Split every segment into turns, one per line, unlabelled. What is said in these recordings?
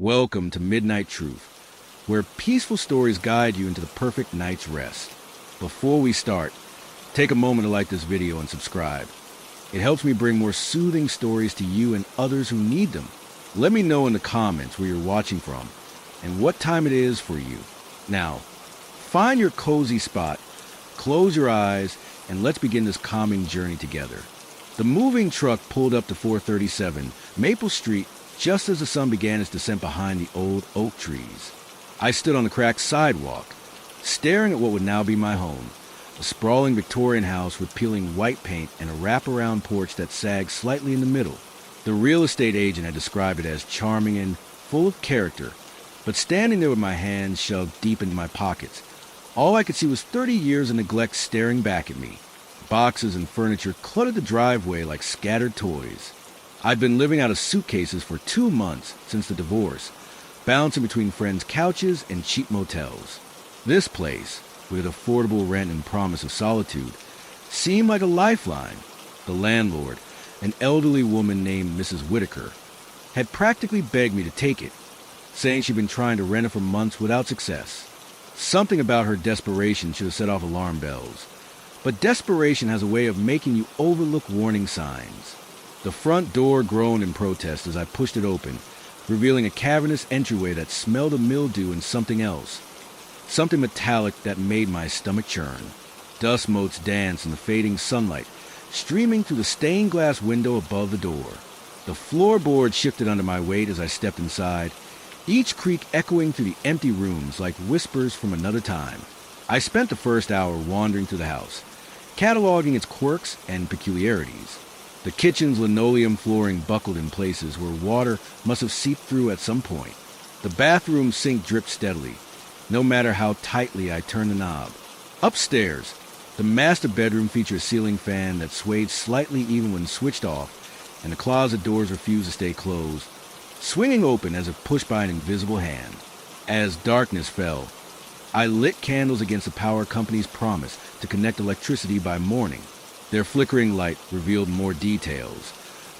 Welcome to Midnight Truth, where peaceful stories guide you into the perfect night's rest. Before we start, take a moment to like this video and subscribe. It helps me bring more soothing stories to you and others who need them. Let me know in the comments where you're watching from and what time it is for you. Now, find your cozy spot, close your eyes, and let's begin this calming journey together. The moving truck pulled up to 437 Maple Street just as the sun began its descent behind the old oak trees. I stood on the cracked sidewalk, staring at what would now be my home, a sprawling Victorian house with peeling white paint and a wraparound porch that sagged slightly in the middle. The real estate agent had described it as charming and full of character, but standing there with my hands shoved deep into my pockets, all I could see was 30 years of neglect staring back at me. Boxes and furniture cluttered the driveway like scattered toys. I'd been living out of suitcases for 2 months since the divorce, bouncing between friends' couches and cheap motels. This place, with affordable rent and promise of solitude, seemed like a lifeline. The landlord, an elderly woman named Mrs. Whitaker, had practically begged me to take it, saying she'd been trying to rent it for months without success. Something about her desperation should have set off alarm bells. But desperation has a way of making you overlook warning signs. The front door groaned in protest as I pushed it open, revealing a cavernous entryway that smelled of mildew and something else. Something metallic that made my stomach churn. Dust motes danced in the fading sunlight, streaming through the stained glass window above the door. The floorboard shifted under my weight as I stepped inside, each creak echoing through the empty rooms like whispers from another time. I spent the first hour wandering through the house, cataloging its quirks and peculiarities. The kitchen's linoleum flooring buckled in places where water must have seeped through at some point. The bathroom sink dripped steadily, no matter how tightly I turned the knob. Upstairs, the master bedroom featured a ceiling fan that swayed slightly even when switched off, and the closet doors refused to stay closed, swinging open as if pushed by an invisible hand. As darkness fell, I lit candles against the power company's promise to connect electricity by morning. Their flickering light revealed more details.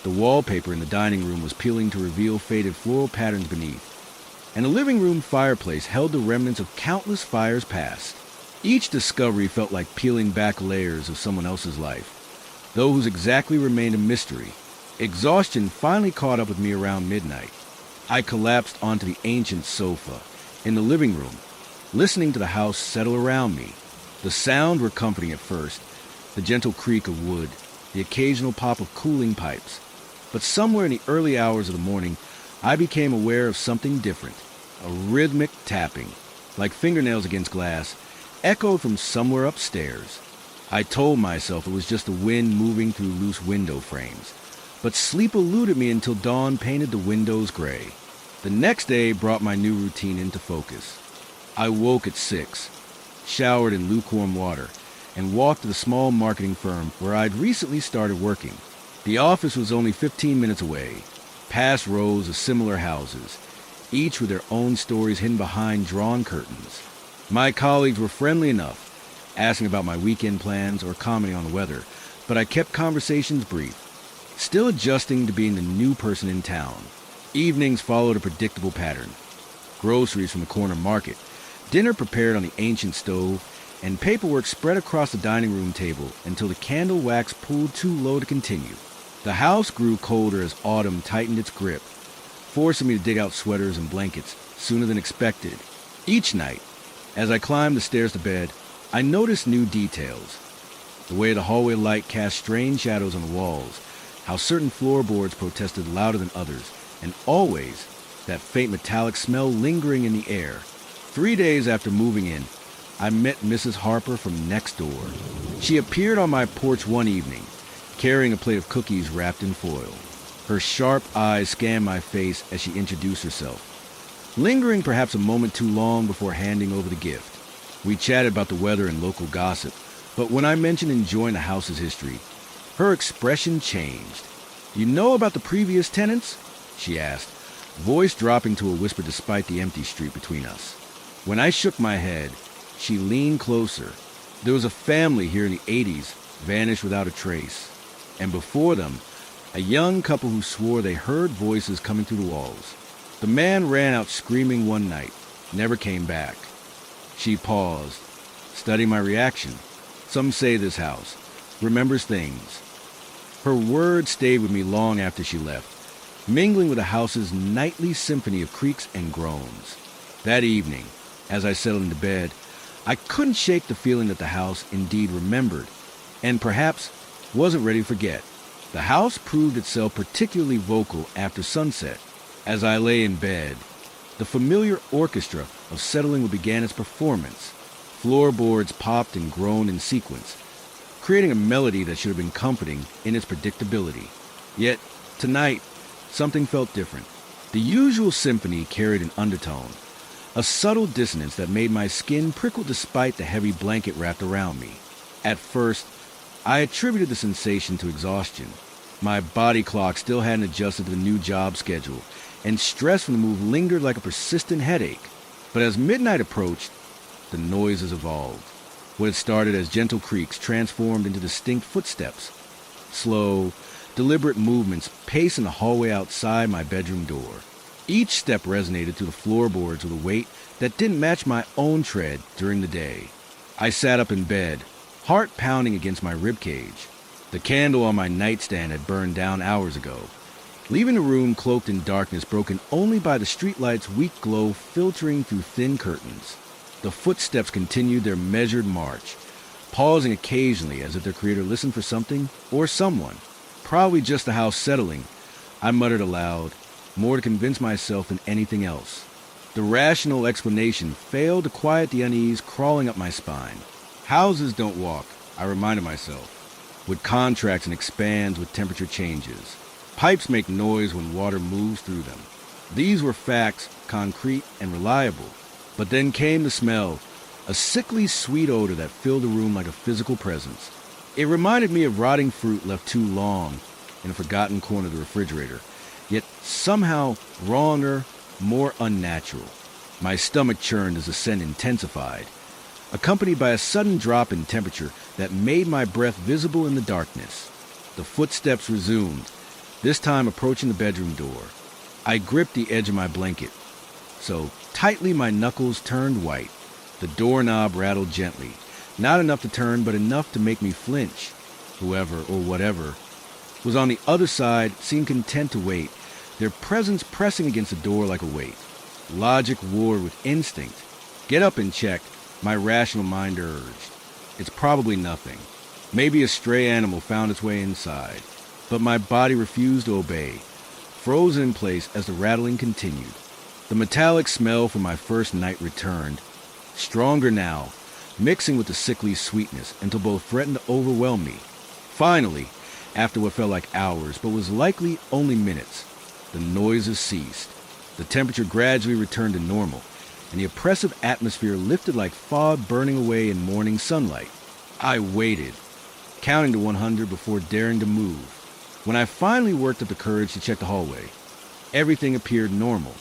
The wallpaper in the dining room was peeling to reveal faded floral patterns beneath, and the living room fireplace held the remnants of countless fires past. Each discovery felt like peeling back layers of someone else's life, though whose exactly remained a mystery. Exhaustion finally caught up with me around midnight. I collapsed onto the ancient sofa in the living room, listening to the house settle around me. The sounds were comforting at first, the gentle creak of wood, the occasional pop of cooling pipes. But somewhere in the early hours of the morning, I became aware of something different. A rhythmic tapping, like fingernails against glass, echoed from somewhere upstairs. I told myself it was just the wind moving through loose window frames, but sleep eluded me until dawn painted the windows gray. The next day brought my new routine into focus. I woke at 6, showered in lukewarm water, and walked to the small marketing firm where I'd recently started working. The office was only 15 minutes away, past rows of similar houses, each with their own stories hidden behind drawn curtains. My colleagues were friendly enough, asking about my weekend plans or commenting on the weather, but I kept conversations brief, still adjusting to being the new person in town. Evenings followed a predictable pattern. Groceries from the corner market, dinner prepared on the ancient stove, and paperwork spread across the dining room table until the candle wax pulled too low to continue. The house grew colder as autumn tightened its grip, forcing me to dig out sweaters and blankets sooner than expected. Each night, as I climbed the stairs to bed, I noticed new details. The way the hallway light cast strange shadows on the walls, how certain floorboards protested louder than others, and always that faint metallic smell lingering in the air. 3 days after moving in, I met Mrs. Harper from next door. She appeared on my porch one evening, carrying a plate of cookies wrapped in foil. Her sharp eyes scanned my face as she introduced herself, lingering perhaps a moment too long before handing over the gift. We chatted about the weather and local gossip, but when I mentioned enjoying the house's history, her expression changed. "You know about the previous tenants?" she asked, voice dropping to a whisper despite the empty street between us. When I shook my head, she leaned closer. There was a family here in the 80s, vanished without a trace. And before them, a young couple who swore they heard voices coming through the walls. The man ran out screaming one night, never came back. She paused, studying my reaction. Some say this house remembers things. Her words stayed with me long after she left, mingling with the house's nightly symphony of creaks and groans. That evening, as I settled into bed, I couldn't shake the feeling that the house indeed remembered, and perhaps wasn't ready to forget. The house proved itself particularly vocal after sunset. As I lay in bed, the familiar orchestra of settling began its performance. Floorboards popped and groaned in sequence, creating a melody that should have been comforting in its predictability. Yet, tonight, something felt different. The usual symphony carried an undertone, a subtle dissonance that made my skin prickle despite the heavy blanket wrapped around me. At first, I attributed the sensation to exhaustion. My body clock still hadn't adjusted to the new job schedule, and stress from the move lingered like a persistent headache. But as midnight approached, the noises evolved. What had started as gentle creaks transformed into distinct footsteps. Slow, deliberate movements pacing the hallway outside my bedroom door. Each step resonated through the floorboards with a weight that didn't match my own tread during the day. I sat up in bed, heart pounding against my ribcage. The candle on my nightstand had burned down hours ago, leaving the room cloaked in darkness broken only by the streetlight's weak glow filtering through thin curtains. The footsteps continued their measured march, pausing occasionally as if their creator listened for something or someone. Probably just the house settling, I muttered aloud, more to convince myself than anything else. The rational explanation failed to quiet the unease crawling up my spine. Houses don't walk, I reminded myself, with contracts and expands with temperature changes. Pipes make noise when water moves through them. These were facts, concrete and reliable. But then came the smell, a sickly sweet odor that filled the room like a physical presence. It reminded me of rotting fruit left too long in a forgotten corner of the refrigerator, yet somehow wronger, more unnatural. My stomach churned as the scent intensified, accompanied by a sudden drop in temperature that made my breath visible in the darkness. The footsteps resumed, this time approaching the bedroom door. I gripped the edge of my blanket, so tightly my knuckles turned white. The doorknob rattled gently, not enough to turn, but enough to make me flinch. Whoever or whatever was on the other side seemed content to wait, their presence pressing against the door like a weight. Logic warred with instinct. Get up and check, my rational mind urged. It's probably nothing. Maybe a stray animal found its way inside. But my body refused to obey, frozen in place as the rattling continued. The metallic smell from my first night returned, stronger now, mixing with the sickly sweetness until both threatened to overwhelm me. Finally, after what felt like hours, but was likely only minutes, the noises ceased. The temperature gradually returned to normal, and the oppressive atmosphere lifted like fog burning away in morning sunlight. I waited, counting to 100 before daring to move. When I finally worked up the courage to check the hallway, everything appeared normal.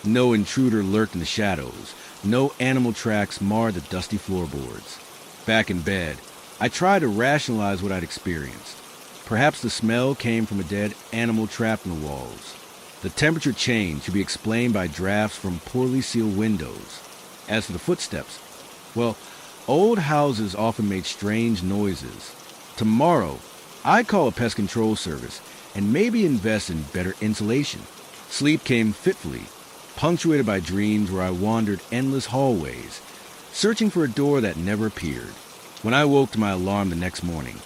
No intruder lurked in the shadows. No animal tracks marred the dusty floorboards. Back in bed, I tried to rationalize what I'd experienced. Perhaps the smell came from a dead animal trapped in the walls. The temperature change could be explained by drafts from poorly sealed windows. As for the footsteps, well, old houses often made strange noises. Tomorrow, I'd call a pest control service and maybe invest in better insulation. Sleep came fitfully, punctuated by dreams where I wandered endless hallways, searching for a door that never appeared. When I woke to my alarm the next morning,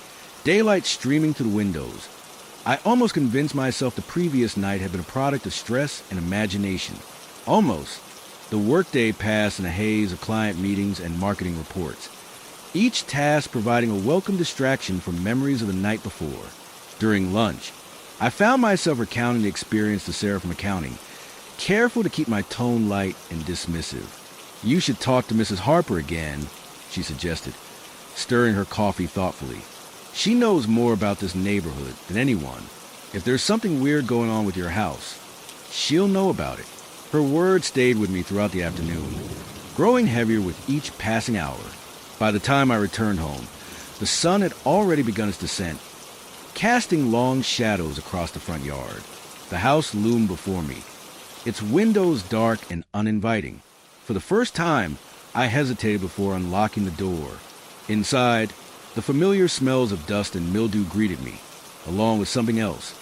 daylight streaming through the windows, I almost convinced myself the previous night had been a product of stress and imagination. Almost. The workday passed in a haze of client meetings and marketing reports, each task providing a welcome distraction from memories of the night before. During lunch, I found myself recounting the experience to Sarah from accounting, careful to keep my tone light and dismissive. "You should talk to Mrs. Harper again," she suggested, stirring her coffee thoughtfully. "She knows more about this neighborhood than anyone. If there's something weird going on with your house, she'll know about it." Her words stayed with me throughout the afternoon, growing heavier with each passing hour. By the time I returned home, the sun had already begun its descent, casting long shadows across the front yard. The house loomed before me, its windows dark and uninviting. For the first time, I hesitated before unlocking the door. Inside, the familiar smells of dust and mildew greeted me, along with something else,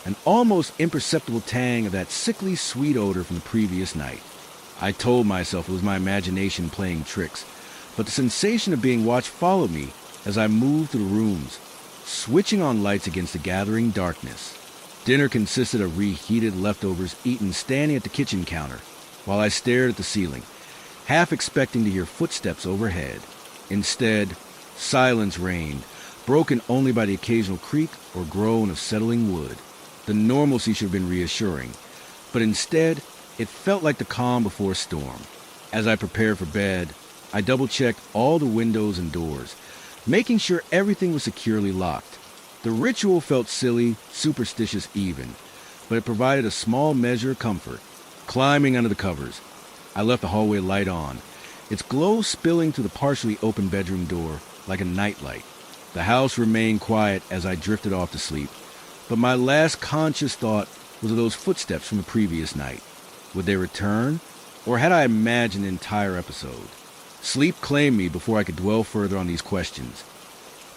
an almost imperceptible tang of that sickly sweet odor from the previous night. I told myself it was my imagination playing tricks, but the sensation of being watched followed me as I moved through the rooms, switching on lights against the gathering darkness. Dinner consisted of reheated leftovers eaten standing at the kitchen counter, while I stared at the ceiling, half expecting to hear footsteps overhead. Instead, silence reigned, broken only by the occasional creak or groan of settling wood. The normalcy should have been reassuring, but instead, it felt like the calm before a storm. As I prepared for bed, I double-checked all the windows and doors, making sure everything was securely locked. The ritual felt silly, superstitious even, but it provided a small measure of comfort. Climbing under the covers, I left the hallway light on, its glow spilling through the partially open bedroom door like a nightlight. The house remained quiet as I drifted off to sleep, but my last conscious thought was of those footsteps from the previous night. Would they return, or had I imagined the entire episode? Sleep claimed me before I could dwell further on these questions,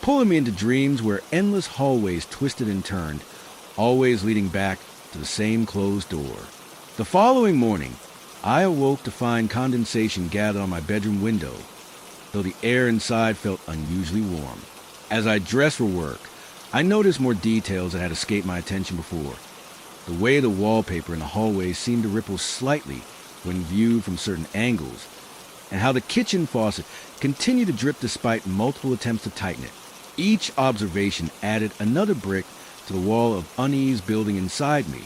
pulling me into dreams where endless hallways twisted and turned, always leading back to the same closed door. The following morning, I awoke to find condensation gathered on my bedroom window, though the air inside felt unusually warm. As I dressed for work, I noticed more details that had escaped my attention before. The way the wallpaper in the hallway seemed to ripple slightly when viewed from certain angles, and how the kitchen faucet continued to drip despite multiple attempts to tighten it. Each observation added another brick to the wall of unease building inside me.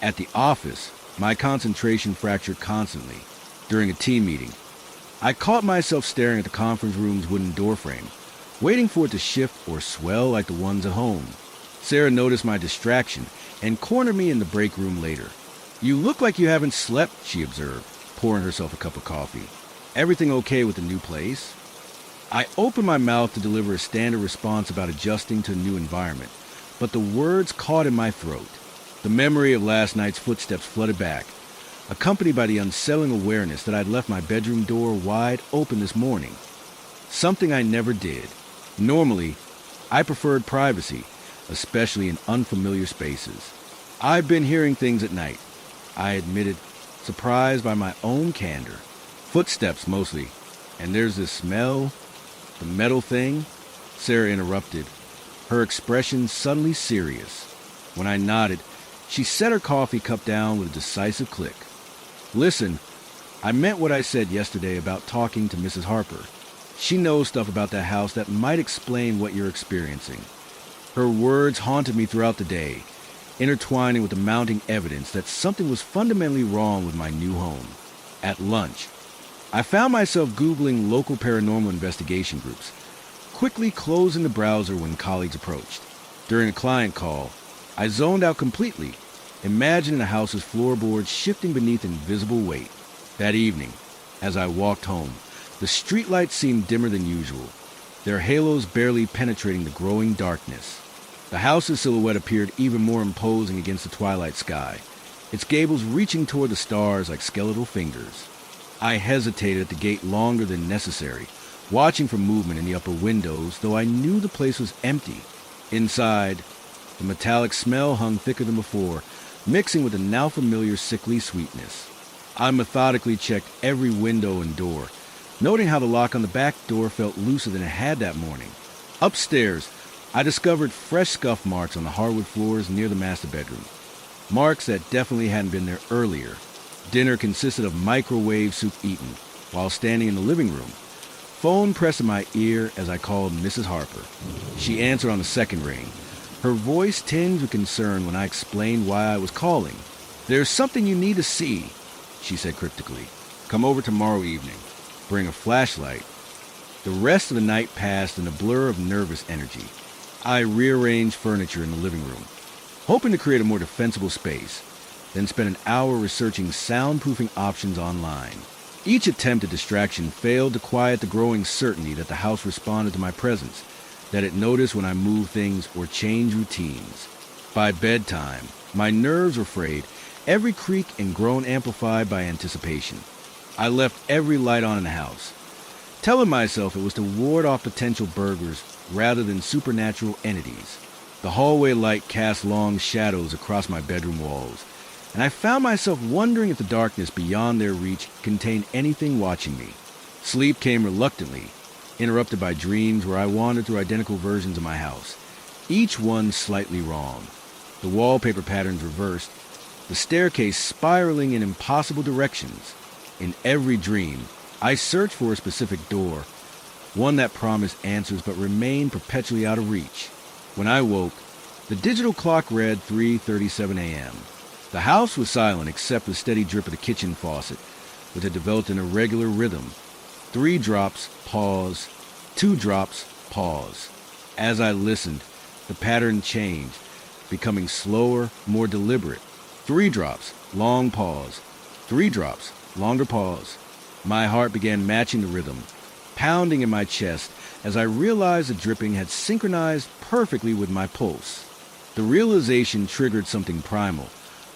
At the office, my concentration fractured constantly. During a team meeting, I caught myself staring at the conference room's wooden doorframe, waiting for it to shift or swell like the ones at home. Sarah noticed my distraction and cornered me in the break room later. "You look like you haven't slept," she observed, pouring herself a cup of coffee. "Everything okay with the new place?" I opened my mouth to deliver a standard response about adjusting to a new environment, but the words caught in my throat. The memory of last night's footsteps flooded back, accompanied by the unsettling awareness that I'd left my bedroom door wide open this morning, something I never did. Normally, I preferred privacy, especially in unfamiliar spaces. "I've been hearing things at night," I admitted, surprised by my own candor. "Footsteps, mostly. And there's this smell, the metal thing," Sarah interrupted, her expression suddenly serious. When I nodded, she set her coffee cup down with a decisive click. "Listen, I meant what I said yesterday about talking to Mrs. Harper. She knows stuff about that house that might explain what you're experiencing." Her words haunted me throughout the day, intertwining with the mounting evidence that something was fundamentally wrong with my new home. At lunch, I found myself Googling local paranormal investigation groups, quickly closing the browser when colleagues approached. During a client call, I zoned out completely, imagining the house's floorboards shifting beneath invisible weight. That evening, as I walked home, the streetlights seemed dimmer than usual, their halos barely penetrating the growing darkness. The house's silhouette appeared even more imposing against the twilight sky, its gables reaching toward the stars like skeletal fingers. I hesitated at the gate longer than necessary, watching for movement in the upper windows, though I knew the place was empty. Inside, the metallic smell hung thicker than before, mixing with the now familiar sickly sweetness. I methodically checked every window and door, noting how the lock on the back door felt looser than it had that morning. Upstairs, I discovered fresh scuff marks on the hardwood floors near the master bedroom, marks that definitely hadn't been there earlier. Dinner consisted of microwave soup eaten while standing in the living room. Phone pressed in my ear as I called Mrs. Harper. She answered on the second ring, her voice tinged with concern when I explained why I was calling. "There's something you need to see," she said cryptically. "Come over tomorrow evening. Bring a flashlight." The rest of the night passed in a blur of nervous energy. I rearranged furniture in the living room, hoping to create a more defensible space, then spent an hour researching soundproofing options online. Each attempt at distraction failed to quiet the growing certainty that the house responded to my presence, that it noticed when I moved things or changed routines. By bedtime, my nerves were frayed, every creak and groan amplified by anticipation. I left every light on in the house, telling myself it was to ward off potential burglars rather than supernatural entities. The hallway light cast long shadows across my bedroom walls, and I found myself wondering if the darkness beyond their reach contained anything watching me. Sleep came reluctantly, interrupted by dreams where I wandered through identical versions of my house, each one slightly wrong. The wallpaper patterns reversed, the staircase spiraling in impossible directions. In every dream, I searched for a specific door, one that promised answers but remained perpetually out of reach. When I woke, the digital clock read 3:37 a.m. The house was silent except for the steady drip of the kitchen faucet, which had developed an irregular rhythm. 3 drops, pause, 2 drops, pause. As I listened, the pattern changed, becoming slower, more deliberate. 3 drops, long pause. 3 drops, longer pause. My heart began matching the rhythm, pounding in my chest as I realized the dripping had synchronized perfectly with my pulse. The realization triggered something primal,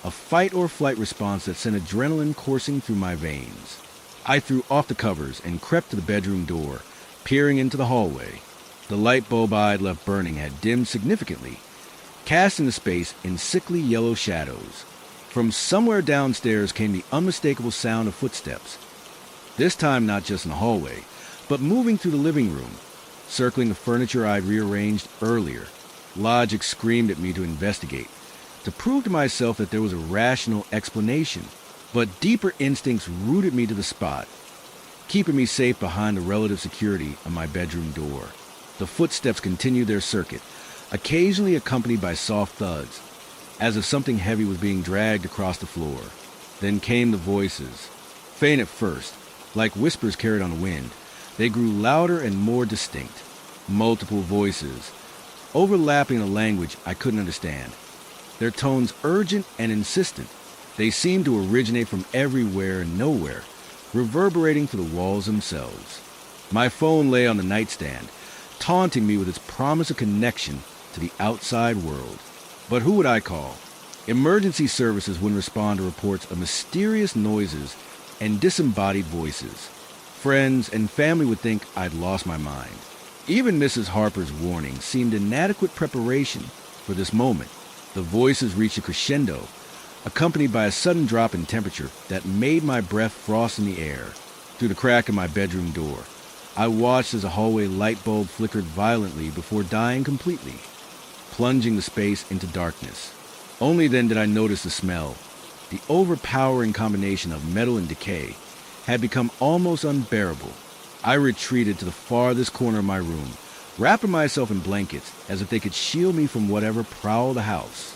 a fight or flight response that sent adrenaline coursing through my veins. I threw off the covers and crept to the bedroom door, peering into the hallway. The light bulb I had left burning had dimmed significantly, casting the space in sickly yellow shadows. From somewhere downstairs came the unmistakable sound of footsteps, this time not just in the hallway, but moving through the living room, circling the furniture I'd rearranged earlier. Logic screamed at me to investigate, to prove to myself that there was a rational explanation, but deeper instincts rooted me to the spot, keeping me safe behind the relative security of my bedroom door. The footsteps continued their circuit, occasionally accompanied by soft thuds, as if something heavy was being dragged across the floor. Then came the voices. Faint at first, like whispers carried on the wind, they grew louder and more distinct. Multiple voices, overlapping a language I couldn't understand. Their tones urgent and insistent. They seemed to originate from everywhere and nowhere, reverberating through the walls themselves. My phone lay on the nightstand, taunting me with its promise of connection to the outside world. But who would I call? Emergency services wouldn't respond to reports of mysterious noises and disembodied voices. Friends and family would think I'd lost my mind. Even Mrs. Harper's warning seemed inadequate preparation for this moment. The voices reached a crescendo, accompanied by a sudden drop in temperature that made my breath frost in the air. Through the crack of my bedroom door, I watched as a hallway light bulb flickered violently before dying completely, plunging the space into darkness. Only then did I notice the smell. The overpowering combination of metal and decay had become almost unbearable. I retreated to the farthest corner of my room, wrapping myself in blankets as if they could shield me from whatever prowled the house.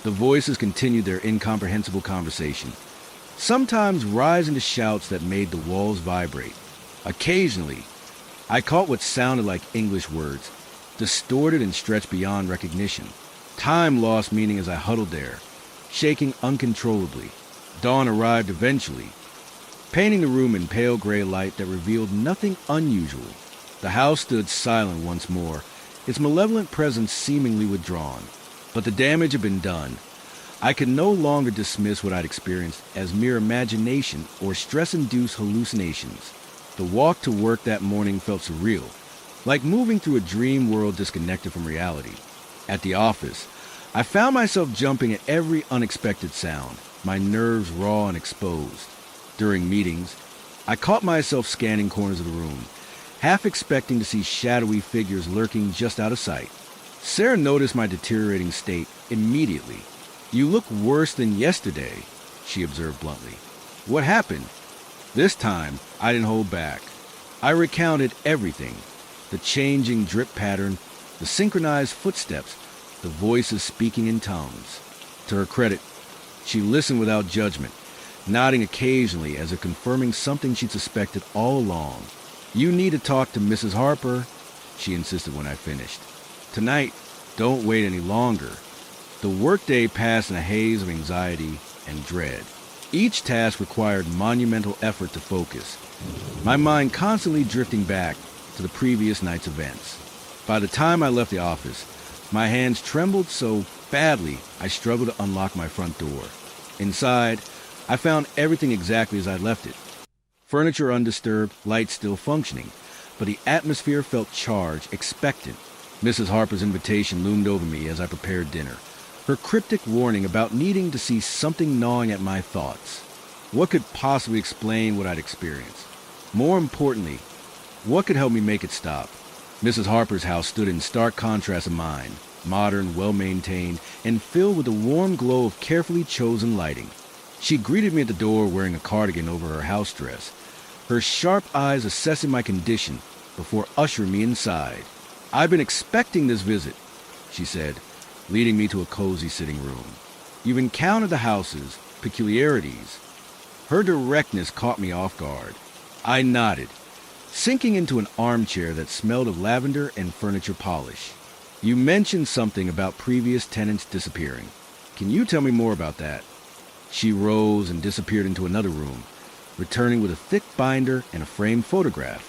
The voices continued their incomprehensible conversation, sometimes rising to shouts that made the walls vibrate. Occasionally, I caught what sounded like English words, distorted and stretched beyond recognition. Time lost meaning as I huddled there, shaking uncontrollably. Dawn arrived eventually, painting the room in pale gray light that revealed nothing unusual. The house stood silent once more, its malevolent presence seemingly withdrawn. But the damage had been done. I could no longer dismiss what I'd experienced as mere imagination or stress-induced hallucinations. The walk to work that morning felt surreal, like moving through a dream world disconnected from reality. At the office, I found myself jumping at every unexpected sound, my nerves raw and exposed. During meetings, I caught myself scanning corners of the room, half expecting to see shadowy figures lurking just out of sight. Sarah noticed my deteriorating state immediately. "You look worse than yesterday," she observed bluntly. "What happened?" This time, I didn't hold back. I recounted everything: the changing drip pattern, the synchronized footsteps, the voices speaking in tongues. To her credit, she listened without judgment, nodding occasionally as if confirming something she'd suspected all along. "You need to talk to Mrs. Harper," she insisted when I finished. "Tonight, don't wait any longer." The workday passed in a haze of anxiety and dread. Each task required monumental effort to focus, my mind constantly drifting back to the previous night's events. By the time I left the office, my hands trembled so badly I struggled to unlock my front door. Inside, I found everything exactly as I left it. Furniture undisturbed, lights still functioning, but the atmosphere felt charged, expectant. Mrs. Harper's invitation loomed over me as I prepared dinner, her cryptic warning about needing to see something gnawing at my thoughts. What could possibly explain what I'd experienced? More importantly, what could help me make it stop? Mrs. Harper's house stood in stark contrast of mine, modern, well-maintained, and filled with the warm glow of carefully chosen lighting. She greeted me at the door wearing a cardigan over her house dress, her sharp eyes assessing my condition before ushering me inside. "I've been expecting this visit," she said, leading me to a cozy sitting room. "You've encountered the house's peculiarities." Her directness caught me off guard. I nodded, sinking into an armchair that smelled of lavender and furniture polish. "You mentioned something about previous tenants disappearing. Can you tell me more about that?" She rose and disappeared into another room, returning with a thick binder and a framed photograph.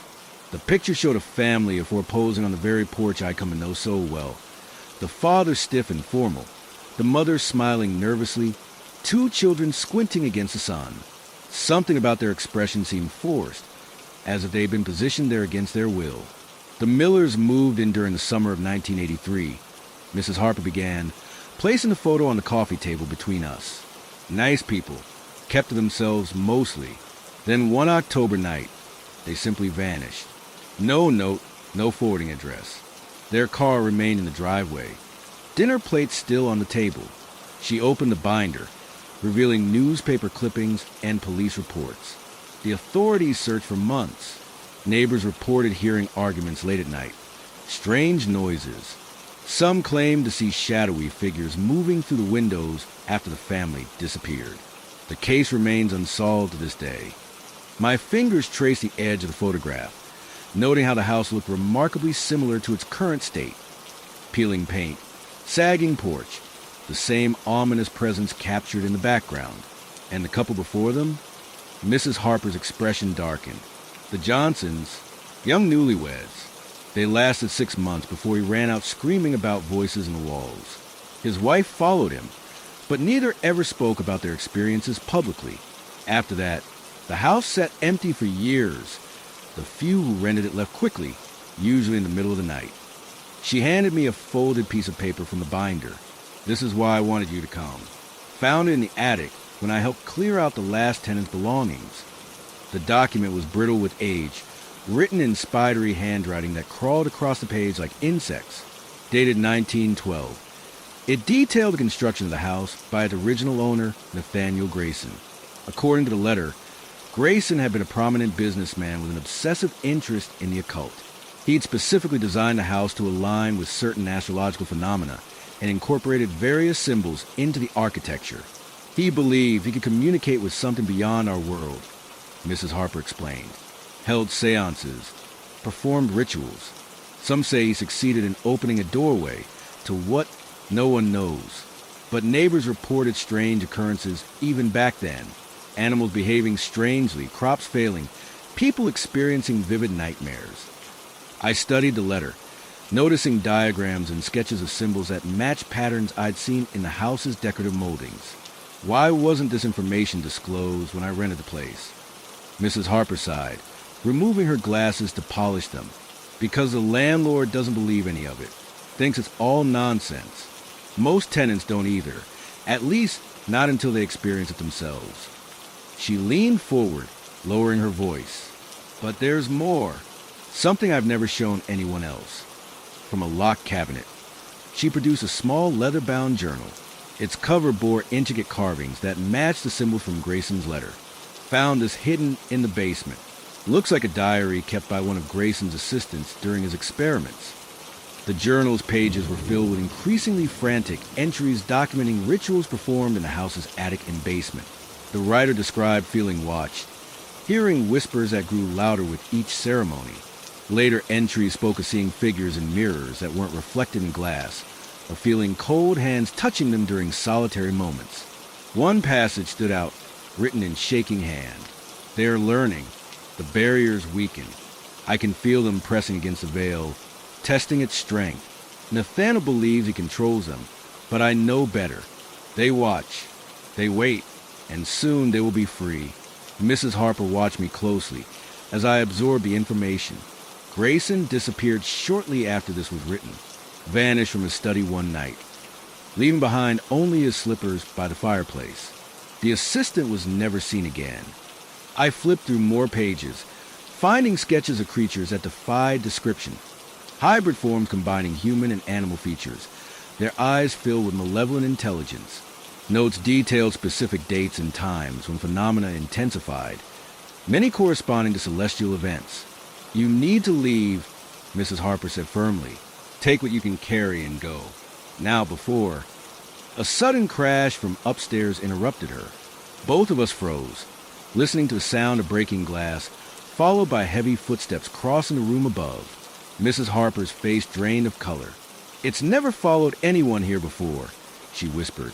The picture showed a family of four posing on the very porch I come to know so well. The father stiff and formal, the mother smiling nervously, two children squinting against the sun. Something about their expression seemed forced, as if they'd been positioned there against their will. "The Millers moved in during the summer of 1983, Mrs. Harper began, placing the photo on the coffee table between us. "Nice people, kept to themselves mostly. Then one October night, they simply vanished. No note, no forwarding address. Their car remained in the driveway. Dinner plates still on the table." She opened the binder, revealing newspaper clippings and police reports. The authorities searched for months. Neighbors reported hearing arguments late at night, strange noises. Some claimed to see shadowy figures moving through the windows after the family disappeared. The case remains unsolved to this day. My fingers traced the edge of the photograph, noting how the house looked remarkably similar to its current state. Peeling paint, sagging porch, the same ominous presence captured in the background. And the couple before them? Mrs. Harper's expression darkened. The Johnsons, young newlyweds. They lasted 6 months before he ran out screaming about voices in the walls. His wife followed him, but neither ever spoke about their experiences publicly. After that, the house sat empty for years. The few who rented it left quickly, usually in the middle of the night. She handed me a folded piece of paper from the binder. "This is why I wanted you to come. Found it in the attic when I helped clear out the last tenant's belongings." The document was brittle with age, written in spidery handwriting that crawled across the page like insects. Dated 1912. It detailed the construction of the house by its original owner, Nathaniel Grayson. According to the letter, Grayson had been a prominent businessman with an obsessive interest in the occult. He'd specifically designed the house to align with certain astrological phenomena and incorporated various symbols into the architecture. He believed he could communicate with something beyond our world, Mrs. Harper explained. Held seances, performed rituals. Some say he succeeded in opening a doorway to what no one knows. But neighbors reported strange occurrences even back then. Animals behaving strangely, crops failing, people experiencing vivid nightmares. I studied the letter, noticing diagrams and sketches of symbols that matched patterns I'd seen in the house's decorative moldings. Why wasn't this information disclosed when I rented the place? Mrs. Harper sighed, removing her glasses to polish them. "Because the landlord doesn't believe any of it. Thinks it's all nonsense. Most tenants don't either, at least not until they experience it themselves." She leaned forward, lowering her voice. "But there's more. Something I've never shown anyone else." From a locked cabinet, she produced a small leather-bound journal. Its cover bore intricate carvings that matched the symbol from Grayson's letter. "Found this hidden in the basement. Looks like a diary kept by one of Grayson's assistants during his experiments." The journal's pages were filled with increasingly frantic entries documenting rituals performed in the house's attic and basement. The writer described feeling watched, hearing whispers that grew louder with each ceremony. Later entries spoke of seeing figures in mirrors that weren't reflected in glass, of feeling cold hands touching them during solitary moments. One passage stood out, written in shaking hand. "They are learning. The barriers weaken. I can feel them pressing against the veil, testing its strength. Nathaniel believes he controls them, but I know better. They watch. They wait. and soon they will be free. Mrs. Harper watched me closely as I absorbed the information. Grayson disappeared shortly after this was written, vanished from his study one night, leaving behind only his slippers by the fireplace. The assistant was never seen again. I flipped through more pages, finding sketches of creatures that defied description. Hybrid forms combining human and animal features, their eyes filled with malevolent intelligence. Notes detailed specific dates and times when phenomena intensified, many corresponding to celestial events. "You need to leave," Mrs. Harper said firmly. "Take what you can carry and go." Now before. A sudden crash from upstairs interrupted her. Both of us froze, listening to the sound of breaking glass, followed by heavy footsteps crossing the room above. Mrs. Harper's face drained of color. "It's never followed anyone here before," she whispered,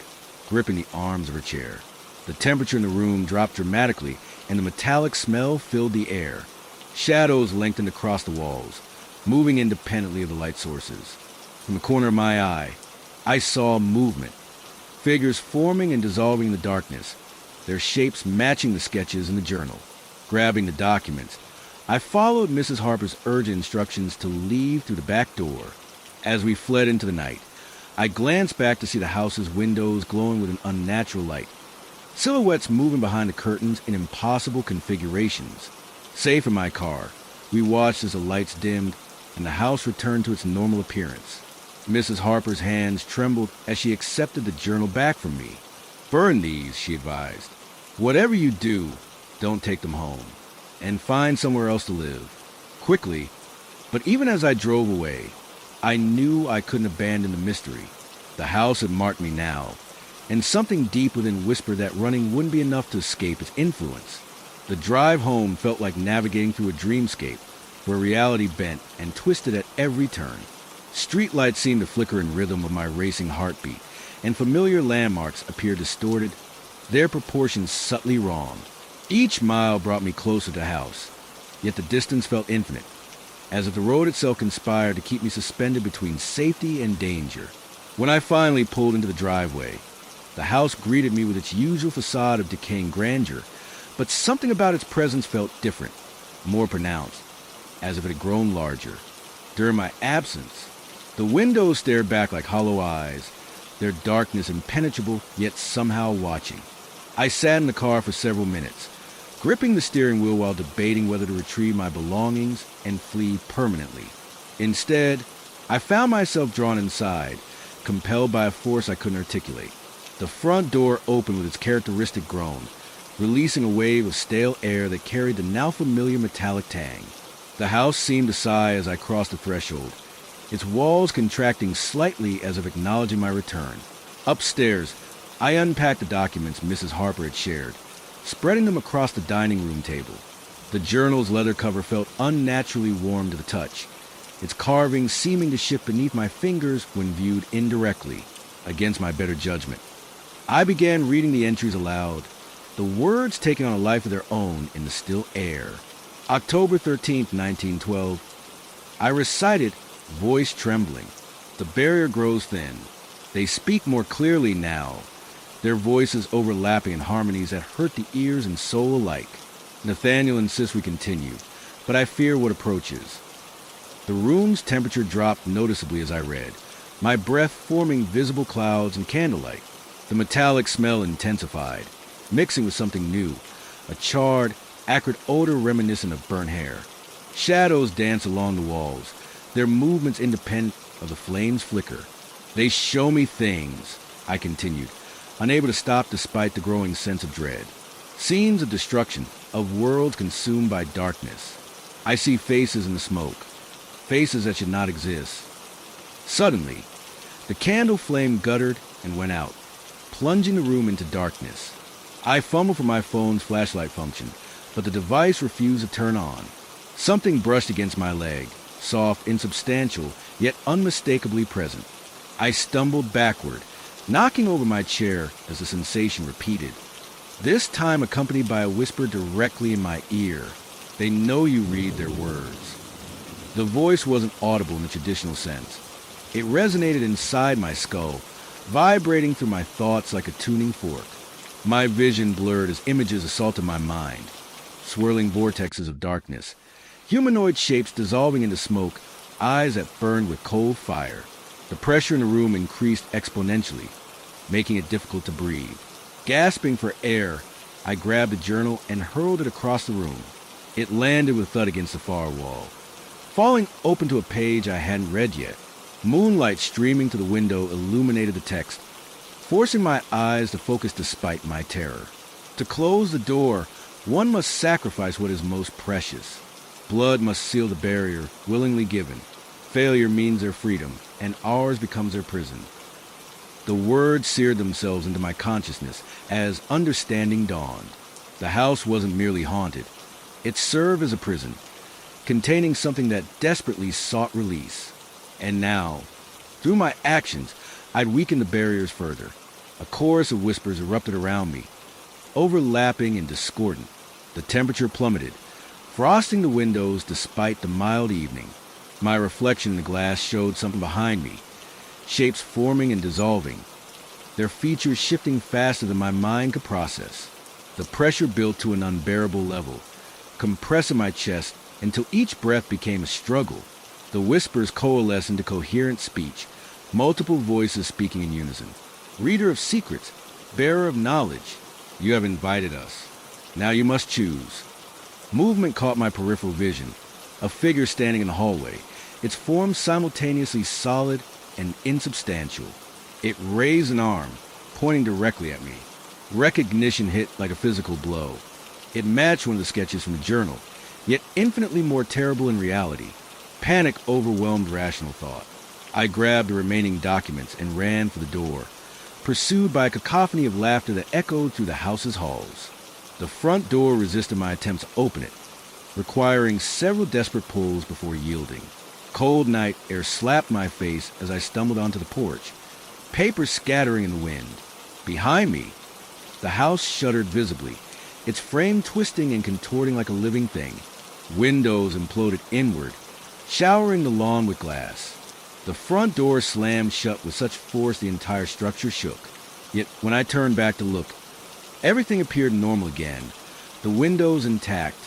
gripping the arms of her chair. The temperature in the room dropped dramatically, and the metallic smell filled the air. Shadows lengthened across the walls, moving independently of the light sources. From the corner of my eye, I saw movement, figures forming and dissolving in the darkness, their shapes matching the sketches in the journal. Grabbing the documents, I followed Mrs. Harper's urgent instructions to leave through the back door. As we fled into the night, I glanced back to see the house's windows glowing with an unnatural light, silhouettes moving behind the curtains in impossible configurations. Safe in my car, we watched as the lights dimmed and the house returned to its normal appearance. Mrs. Harper's hands trembled as she accepted the journal back from me. "Burn these," she advised. "Whatever you do, don't take them home, and find somewhere else to live." Quickly, but even as I drove away, I knew I couldn't abandon the mystery. The house had marked me now, and something deep within whispered that running wouldn't be enough to escape its influence. The drive home felt like navigating through a dreamscape, where reality bent and twisted at every turn. Streetlights seemed to flicker in rhythm with my racing heartbeat, and familiar landmarks appeared distorted, their proportions subtly wrong. Each mile brought me closer to the house, yet the distance felt infinite, as if the road itself conspired to keep me suspended between safety and danger. When I finally pulled into the driveway, the house greeted me with its usual facade of decaying grandeur, but something about its presence felt different, more pronounced, as if it had grown larger. During my absence, the windows stared back like hollow eyes, their darkness impenetrable, yet somehow watching. I sat in the car for several minutes, gripping the steering wheel while debating whether to retrieve my belongings and flee permanently. Instead, I found myself drawn inside, compelled by a force I couldn't articulate. The front door opened with its characteristic groan, releasing a wave of stale air that carried the now familiar metallic tang. The house seemed to sigh as I crossed the threshold, its walls contracting slightly as if acknowledging my return. Upstairs, I unpacked the documents Mrs. Harper had shared, spreading them across the dining room table. The journal's leather cover felt unnaturally warm to the touch, its carving seeming to shift beneath my fingers when viewed indirectly, against my better judgment. I began reading the entries aloud, the words taking on a life of their own in the still air. October 13th, 1912. I recited, voice trembling. The barrier grows thin. They speak more clearly now, their voices overlapping in harmonies that hurt the ears and soul alike. Nathaniel insists we continue, but I fear what approaches. The room's temperature dropped noticeably as I read, my breath forming visible clouds in candlelight. The metallic smell intensified, mixing with something new, a charred, acrid odor reminiscent of burnt hair. Shadows dance along the walls, their movements independent of the flame's flicker. They show me things, I continued, unable to stop despite the growing sense of dread. Scenes of destruction, of worlds consumed by darkness. I see faces in the smoke, faces that should not exist. Suddenly, the candle flame guttered and went out, plunging the room into darkness. I fumbled for my phone's flashlight function, but the device refused to turn on. Something brushed against my leg, soft, insubstantial, yet unmistakably present. I stumbled backward, knocking over my chair as the sensation repeated, this time accompanied by a whisper directly in my ear. They know you read their words. The voice wasn't audible in the traditional sense. It resonated inside my skull, vibrating through my thoughts like a tuning fork. My vision blurred as images assaulted my mind. Swirling vortexes of darkness, humanoid shapes dissolving into smoke, eyes that burned with cold fire. The pressure in the room increased exponentially, making it difficult to breathe. Gasping for air, I grabbed a journal and hurled it across the room. It landed with a thud against the far wall, falling open to a page I hadn't read yet. Moonlight streaming through the window illuminated the text, forcing my eyes to focus despite my terror. To close the door, one must sacrifice what is most precious. Blood must seal the barrier willingly given. Failure means their freedom, and ours becomes their prison. The words seared themselves into my consciousness as understanding dawned. The house wasn't merely haunted. It served as a prison, containing something that desperately sought release. And now, through my actions, I'd weakened the barriers further. A chorus of whispers erupted around me, overlapping and discordant. The temperature plummeted, frosting the windows despite the mild evening. My reflection in the glass showed something behind me, shapes forming and dissolving, their features shifting faster than my mind could process. The pressure built to an unbearable level, compressing my chest until each breath became a struggle. The whispers coalesced into coherent speech, multiple voices speaking in unison. Reader of secrets, bearer of knowledge, you have invited us. Now you must choose. Movement caught my peripheral vision, a figure standing in the hallway, its form simultaneously solid and insubstantial. It raised an arm, pointing directly at me. Recognition hit like a physical blow. It matched one of the sketches from the journal, yet infinitely more terrible in reality. Panic overwhelmed rational thought. I grabbed the remaining documents and ran for the door, pursued by a cacophony of laughter that echoed through the house's halls. The front door resisted my attempts to open it, requiring several desperate pulls before yielding. Cold night air slapped my face as I stumbled onto the porch, paper scattering in the wind. Behind me, the house shuddered visibly, its frame twisting and contorting like a living thing. Windows imploded inward, showering the lawn with glass. The front door slammed shut with such force the entire structure shook. Yet when I turned back to look, everything appeared normal again. The windows intact,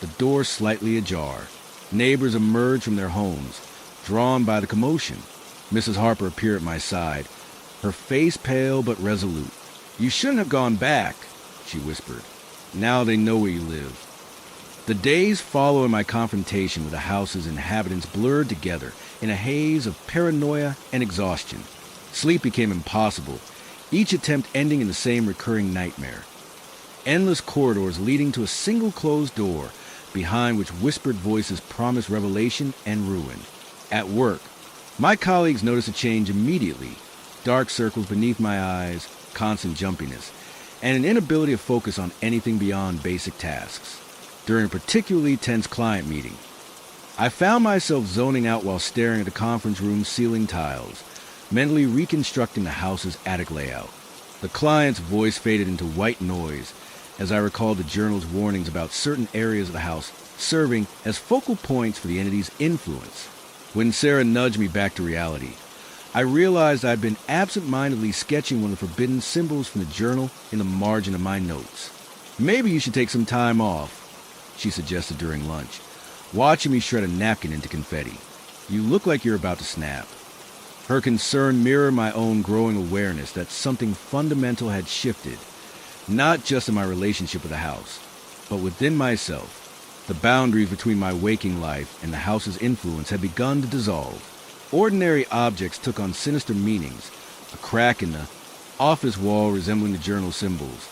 the door slightly ajar. Neighbors emerged from their homes, drawn by the commotion. Mrs. Harper appeared at my side, her face pale but resolute. "You shouldn't have gone back," she whispered. "Now they know where you live." The days following my confrontation with the house's inhabitants blurred together in a haze of paranoia and exhaustion. Sleep became impossible, each attempt ending in the same recurring nightmare. Endless corridors leading to a single closed door, behind which whispered voices promised revelation and ruin. At work, my colleagues noticed a change immediately. Dark circles beneath my eyes, constant jumpiness, and an inability to focus on anything beyond basic tasks. During a particularly tense client meeting, I found myself zoning out while staring at the conference room's ceiling tiles, mentally reconstructing the house's attic layout. The client's voice faded into white noise as I recalled the journal's warnings about certain areas of the house serving as focal points for the entity's influence. When Sarah nudged me back to reality, I realized I'd been absent-mindedly sketching one of the forbidden symbols from the journal in the margin of my notes. "Maybe you should take some time off," she suggested during lunch, watching me shred a napkin into confetti. "You look like you're about to snap." Her concern mirrored my own growing awareness that something fundamental had shifted, not just in my relationship with the house, but within myself. The boundaries between my waking life and the house's influence had begun to dissolve. Ordinary objects took on sinister meanings, a crack in the office wall resembling the journal symbols,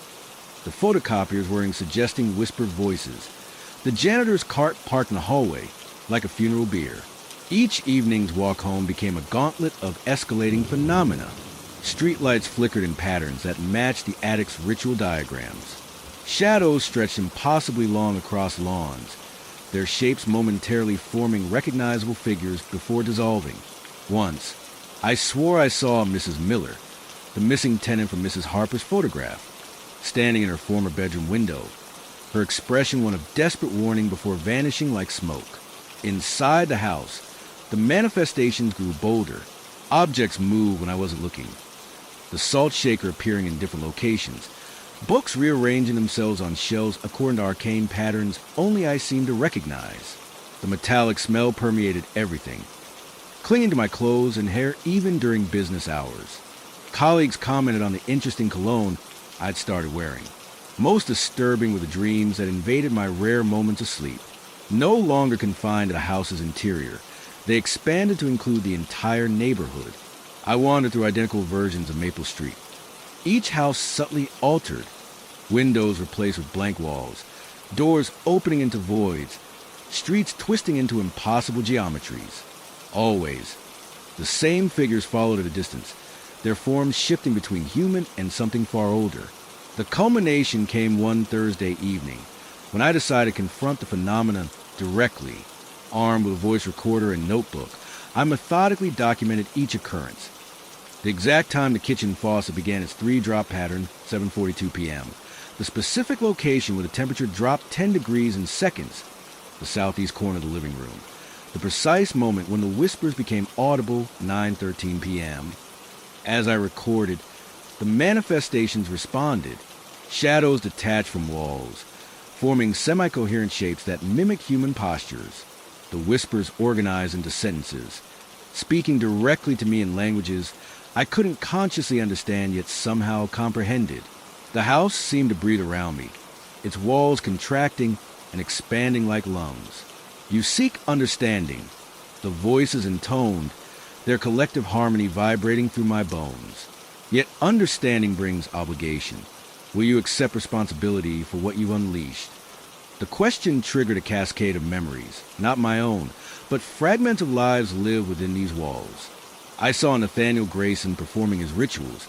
the photocopiers wearing suggesting whispered voices, the janitor's cart parked in the hallway like a funeral bier. Each evening's walk home became a gauntlet of escalating phenomena. Streetlights flickered in patterns that matched the attic's ritual diagrams. Shadows stretched impossibly long across lawns, their shapes momentarily forming recognizable figures before dissolving. Once, I swore I saw Mrs. Miller, the missing tenant from Mrs. Harper's photograph, standing in her former bedroom window, her expression one of desperate warning before vanishing like smoke. Inside the house, the manifestations grew bolder. Objects moved when I wasn't looking. The salt shaker appearing in different locations, Books rearranging themselves on shelves according to arcane patterns only I seemed to recognize. The metallic smell permeated everything, clinging to my clothes and hair even during business hours. Colleagues commented on the interesting cologne I'd started wearing. Most disturbing were the dreams that invaded my rare moments of sleep. No longer confined to the house's interior, they expanded to include the entire neighborhood. I wandered through identical versions of Maple Street, each house subtly altered, windows replaced with blank walls, doors opening into voids, streets twisting into impossible geometries. Always, the same figures followed at a distance, their forms shifting between human and something far older. The culmination came one Thursday evening, when I decided to confront the phenomenon directly. Armed with a voice recorder and notebook, I methodically documented each occurrence. The exact time the kitchen faucet began its 3-drop pattern, 7:42 p.m. The specific location where the temperature dropped 10 degrees in seconds, the southeast corner of the living room. The precise moment when the whispers became audible, 9:13 p.m. As I recorded, the manifestations responded. Shadows detached from walls, forming semi-coherent shapes that mimic human postures. The whispers organized into sentences, speaking directly to me in languages I couldn't consciously understand yet somehow comprehended. The house seemed to breathe around me, its walls contracting and expanding like lungs. You seek understanding. The voices intoned, their collective harmony vibrating through my bones. Yet understanding brings obligation. Will you accept responsibility for what you've unleashed? The question triggered a cascade of memories, not my own, but fragments of lives lived within these walls. I saw Nathaniel Grayson performing his rituals,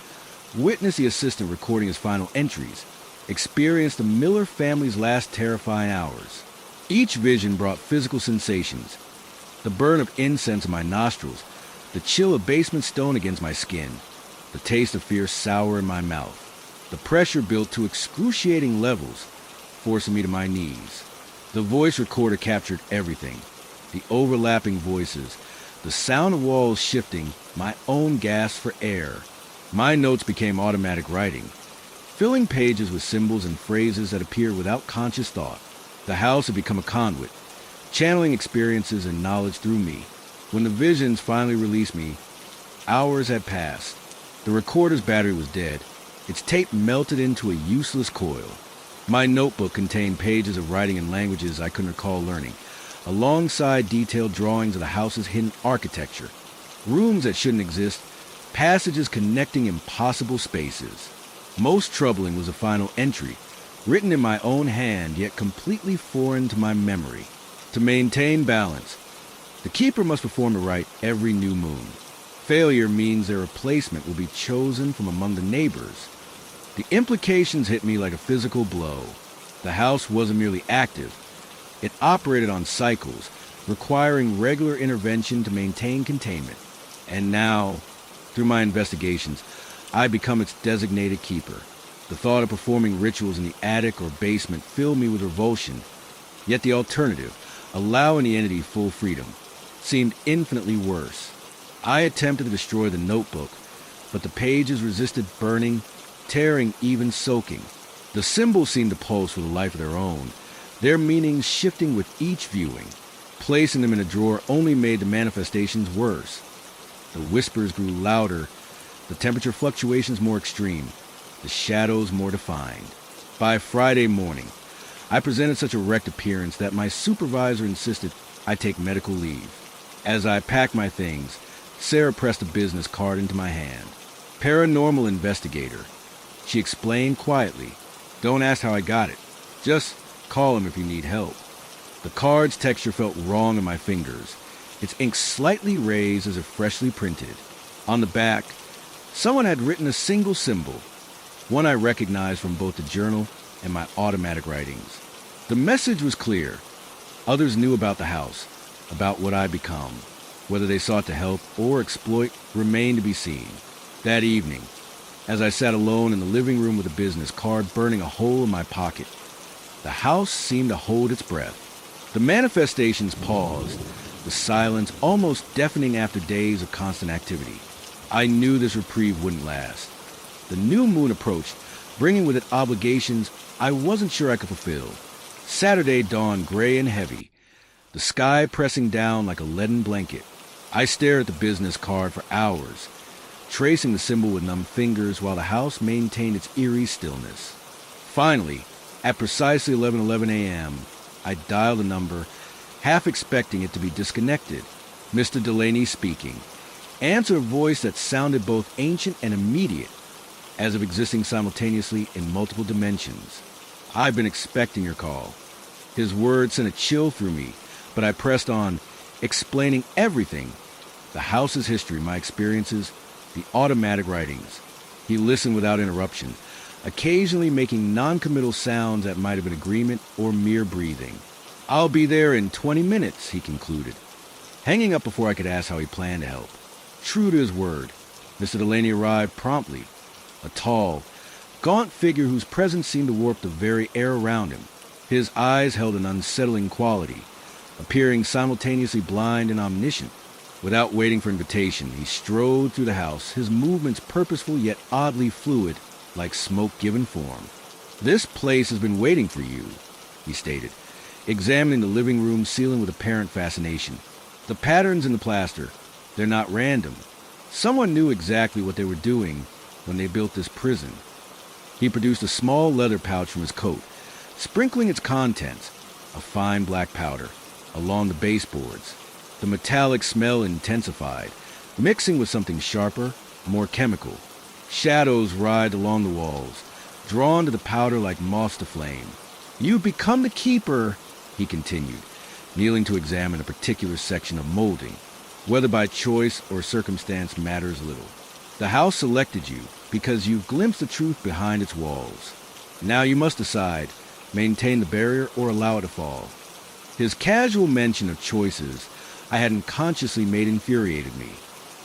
witnessed the assistant recording his final entries, experienced the Miller family's last terrifying hours. Each vision brought physical sensations, the burn of incense in my nostrils, the chill of basement stone against my skin, the taste of fear sour in my mouth. The pressure built to excruciating levels, forcing me to my knees. The voice recorder captured everything, the overlapping voices, the sound of walls shifting, my own gasp for air. My notes became automatic writing, filling pages with symbols and phrases that appeared without conscious thought. The house had become a conduit, channeling experiences and knowledge through me. When the visions finally released me, hours had passed. The recorder's battery was dead, its tape melted into a useless coil. My notebook contained pages of writing in languages I couldn't recall learning, alongside detailed drawings of the house's hidden architecture, rooms that shouldn't exist, passages connecting impossible spaces. Most troubling was the final entry, written in my own hand yet completely foreign to my memory. To maintain balance, the keeper must perform the rite every new moon. Failure means their replacement will be chosen from among the neighbors. The implications hit me like a physical blow. The house wasn't merely active. It operated on cycles, requiring regular intervention to maintain containment. And now, through my investigations, I become its designated keeper. The thought of performing rituals in the attic or basement filled me with revulsion. Yet the alternative, allowing the entity full freedom, seemed infinitely worse. I attempted to destroy the notebook, but the pages resisted burning, tearing, even soaking. The symbols seemed to pulse with a life of their own, their meanings shifting with each viewing. Placing them in a drawer only made the manifestations worse. The whispers grew louder, the temperature fluctuations more extreme, the shadows more defined. By Friday morning, I presented such a wrecked appearance that my supervisor insisted I take medical leave. As I packed my things, Sarah pressed a business card into my hand. Paranormal investigator. She explained quietly, "Don't ask how I got it. Just call him if you need help." The card's texture felt wrong in my fingers, its ink slightly raised as if freshly printed. On the back, someone had written a single symbol, one I recognized from both the journal and my automatic writings. The message was clear. Others knew about the house, about what I'd become. Whether they sought to help or exploit remained to be seen. That evening, as I sat alone in the living room with a business card burning a hole in my pocket, the house seemed to hold its breath. The manifestations paused, the silence almost deafening after days of constant activity. I knew this reprieve wouldn't last. The new moon approached, bringing with it obligations I wasn't sure I could fulfill. Saturday dawned gray and heavy, the sky pressing down like a leaden blanket. I stared at the business card for hours, tracing the symbol with numb fingers while the house maintained its eerie stillness. Finally, at precisely 11:11 a.m., I dialed a number, half expecting it to be disconnected. Mr. Delaney speaking. Answered a voice that sounded both ancient and immediate, as if existing simultaneously in multiple dimensions. "I've been expecting your call." His words sent a chill through me, but I pressed on, explaining everything: the house's history, my experiences, the automatic writings. He listened without interruption, occasionally making non-committal sounds that might have been agreement or mere breathing. "I'll be there in 20 minutes, he concluded, hanging up before I could ask how he planned to help. True to his word, Mr. Delaney arrived promptly, a tall, gaunt figure whose presence seemed to warp the very air around him. His eyes held an unsettling quality, appearing simultaneously blind and omniscient. Without waiting for invitation, he strode through the house, his movements purposeful yet oddly fluid, like smoke given form. "This place has been waiting for you," he stated, examining the living room ceiling with apparent fascination. "The patterns in the plaster, they're not random. Someone knew exactly what they were doing when they built this prison." He produced a small leather pouch from his coat, sprinkling its contents, a fine black powder, along the baseboards. The metallic smell intensified, mixing with something sharper, more chemical. Shadows writhed along the walls, drawn to the powder like moths to flame. "You've become the keeper," he continued, kneeling to examine a particular section of molding. "Whether by choice or circumstance matters little. The house selected you because you've glimpsed the truth behind its walls. Now you must decide, maintain the barrier or allow it to fall." His casual mention of choices I hadn't consciously made infuriated me.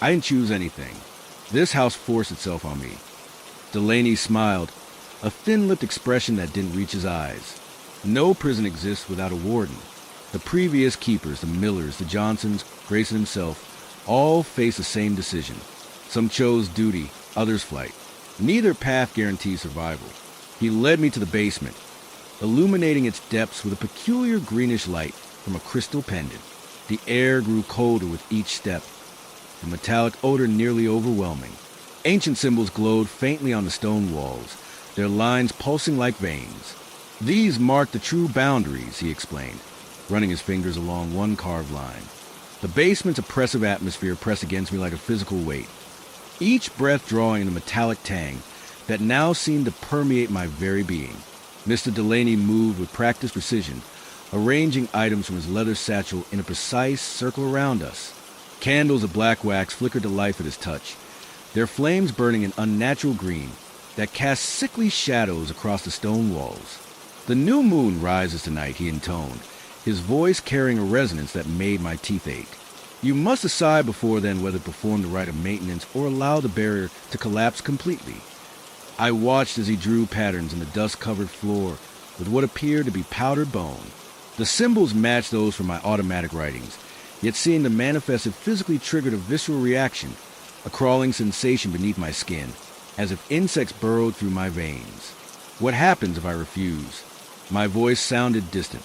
I didn't choose anything. This house forced itself on me. Delaney smiled, a thin-lipped expression that didn't reach his eyes. "No prison exists without a warden. The previous keepers, the Millers, the Johnsons, Grayson himself, all face the same decision. Some chose duty, others flight. Neither path guarantees survival." He led me to the basement, illuminating its depths with a peculiar greenish light from a crystal pendant. The air grew colder with each step, the metallic odor nearly overwhelming. Ancient symbols glowed faintly on the stone walls, their lines pulsing like veins. "These mark the true boundaries," he explained, running his fingers along one carved line. The basement's oppressive atmosphere pressed against me like a physical weight, each breath drawing in a metallic tang that now seemed to permeate my very being. Mr. Delaney moved with practiced precision, arranging items from his leather satchel in a precise circle around us. Candles of black wax flickered to life at his touch, their flames burning an unnatural green that cast sickly shadows across the stone walls. "The new moon rises tonight," he intoned, his voice carrying a resonance that made my teeth ache. "You must decide before then whether to perform the rite of maintenance or allow the barrier to collapse completely." I watched as he drew patterns in the dust-covered floor with what appeared to be powdered bone. The symbols matched those from my automatic writings, yet seeing them manifested physically triggered a visceral reaction, a crawling sensation beneath my skin, as if insects burrowed through my veins. "What happens if I refuse?" My voice sounded distant,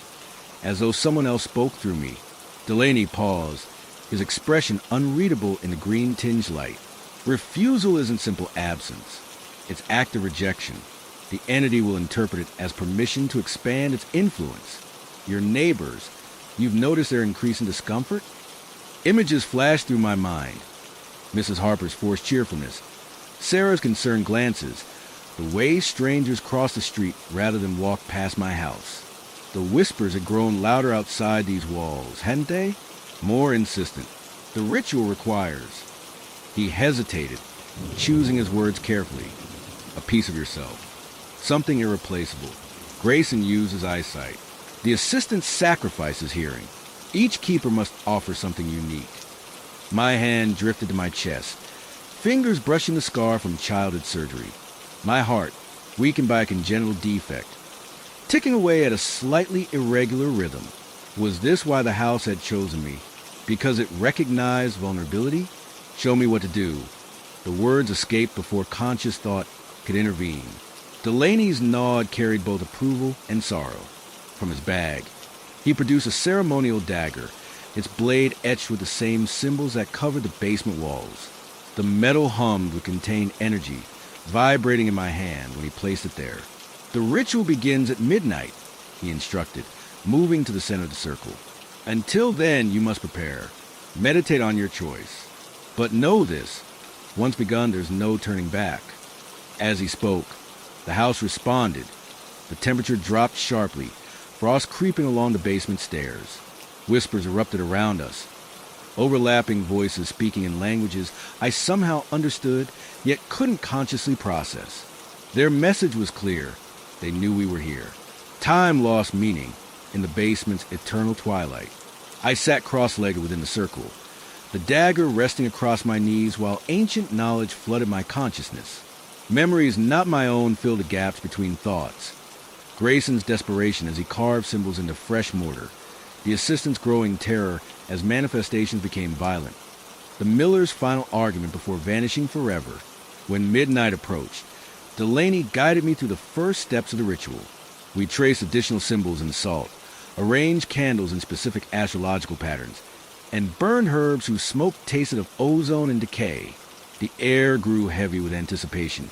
as though someone else spoke through me. Delaney paused, his expression unreadable in the green-tinged light. "Refusal isn't simple absence. It's active rejection. The entity will interpret it as permission to expand its influence. Your neighbors, you've noticed their increasing discomfort?" Images flashed through my mind. Mrs. Harper's forced cheerfulness, Sarah's concerned glances, the way strangers crossed the street rather than walk past my house. The whispers had grown louder outside these walls, hadn't they? More insistent. "The ritual requires..." He hesitated, choosing his words carefully. "A piece of yourself. Something irreplaceable. Grayson uses eyesight. The assistant sacrifices hearing. Each keeper must offer something unique." My hand drifted to my chest, fingers brushing the scar from childhood surgery. My heart, weakened by a congenital defect, ticking away at a slightly irregular rhythm. Was this why the house had chosen me? Because it recognized vulnerability? "Show me what to do." The words escaped before conscious thought could intervene. Delaney's nod carried both approval and sorrow. From his bag, he produced a ceremonial dagger, its blade etched with the same symbols that covered the basement walls. The metal hummed with contained energy, vibrating in my hand when he placed it there. "The ritual begins at midnight," he instructed, moving to the center of the circle. "Until then, you must prepare. Meditate on your choice. But know this, once begun, there's no turning back." As he spoke, the house responded. The temperature dropped sharply, frost creeping along the basement stairs. Whispers erupted around us, overlapping voices speaking in languages I somehow understood, yet couldn't consciously process. Their message was clear. They knew we were here. Time lost meaning in the basement's eternal twilight. I sat cross-legged within the circle, the dagger resting across my knees while ancient knowledge flooded my consciousness. Memories not my own filled the gaps between thoughts. Grayson's desperation as he carved symbols into fresh mortar, the assistant's growing terror as manifestations became violent, the miller's final argument before vanishing forever. When midnight approached, Delaney guided me through the first steps of the ritual. We traced additional symbols in the salt, arranged candles in specific astrological patterns, and burned herbs whose smoke tasted of ozone and decay. The air grew heavy with anticipation,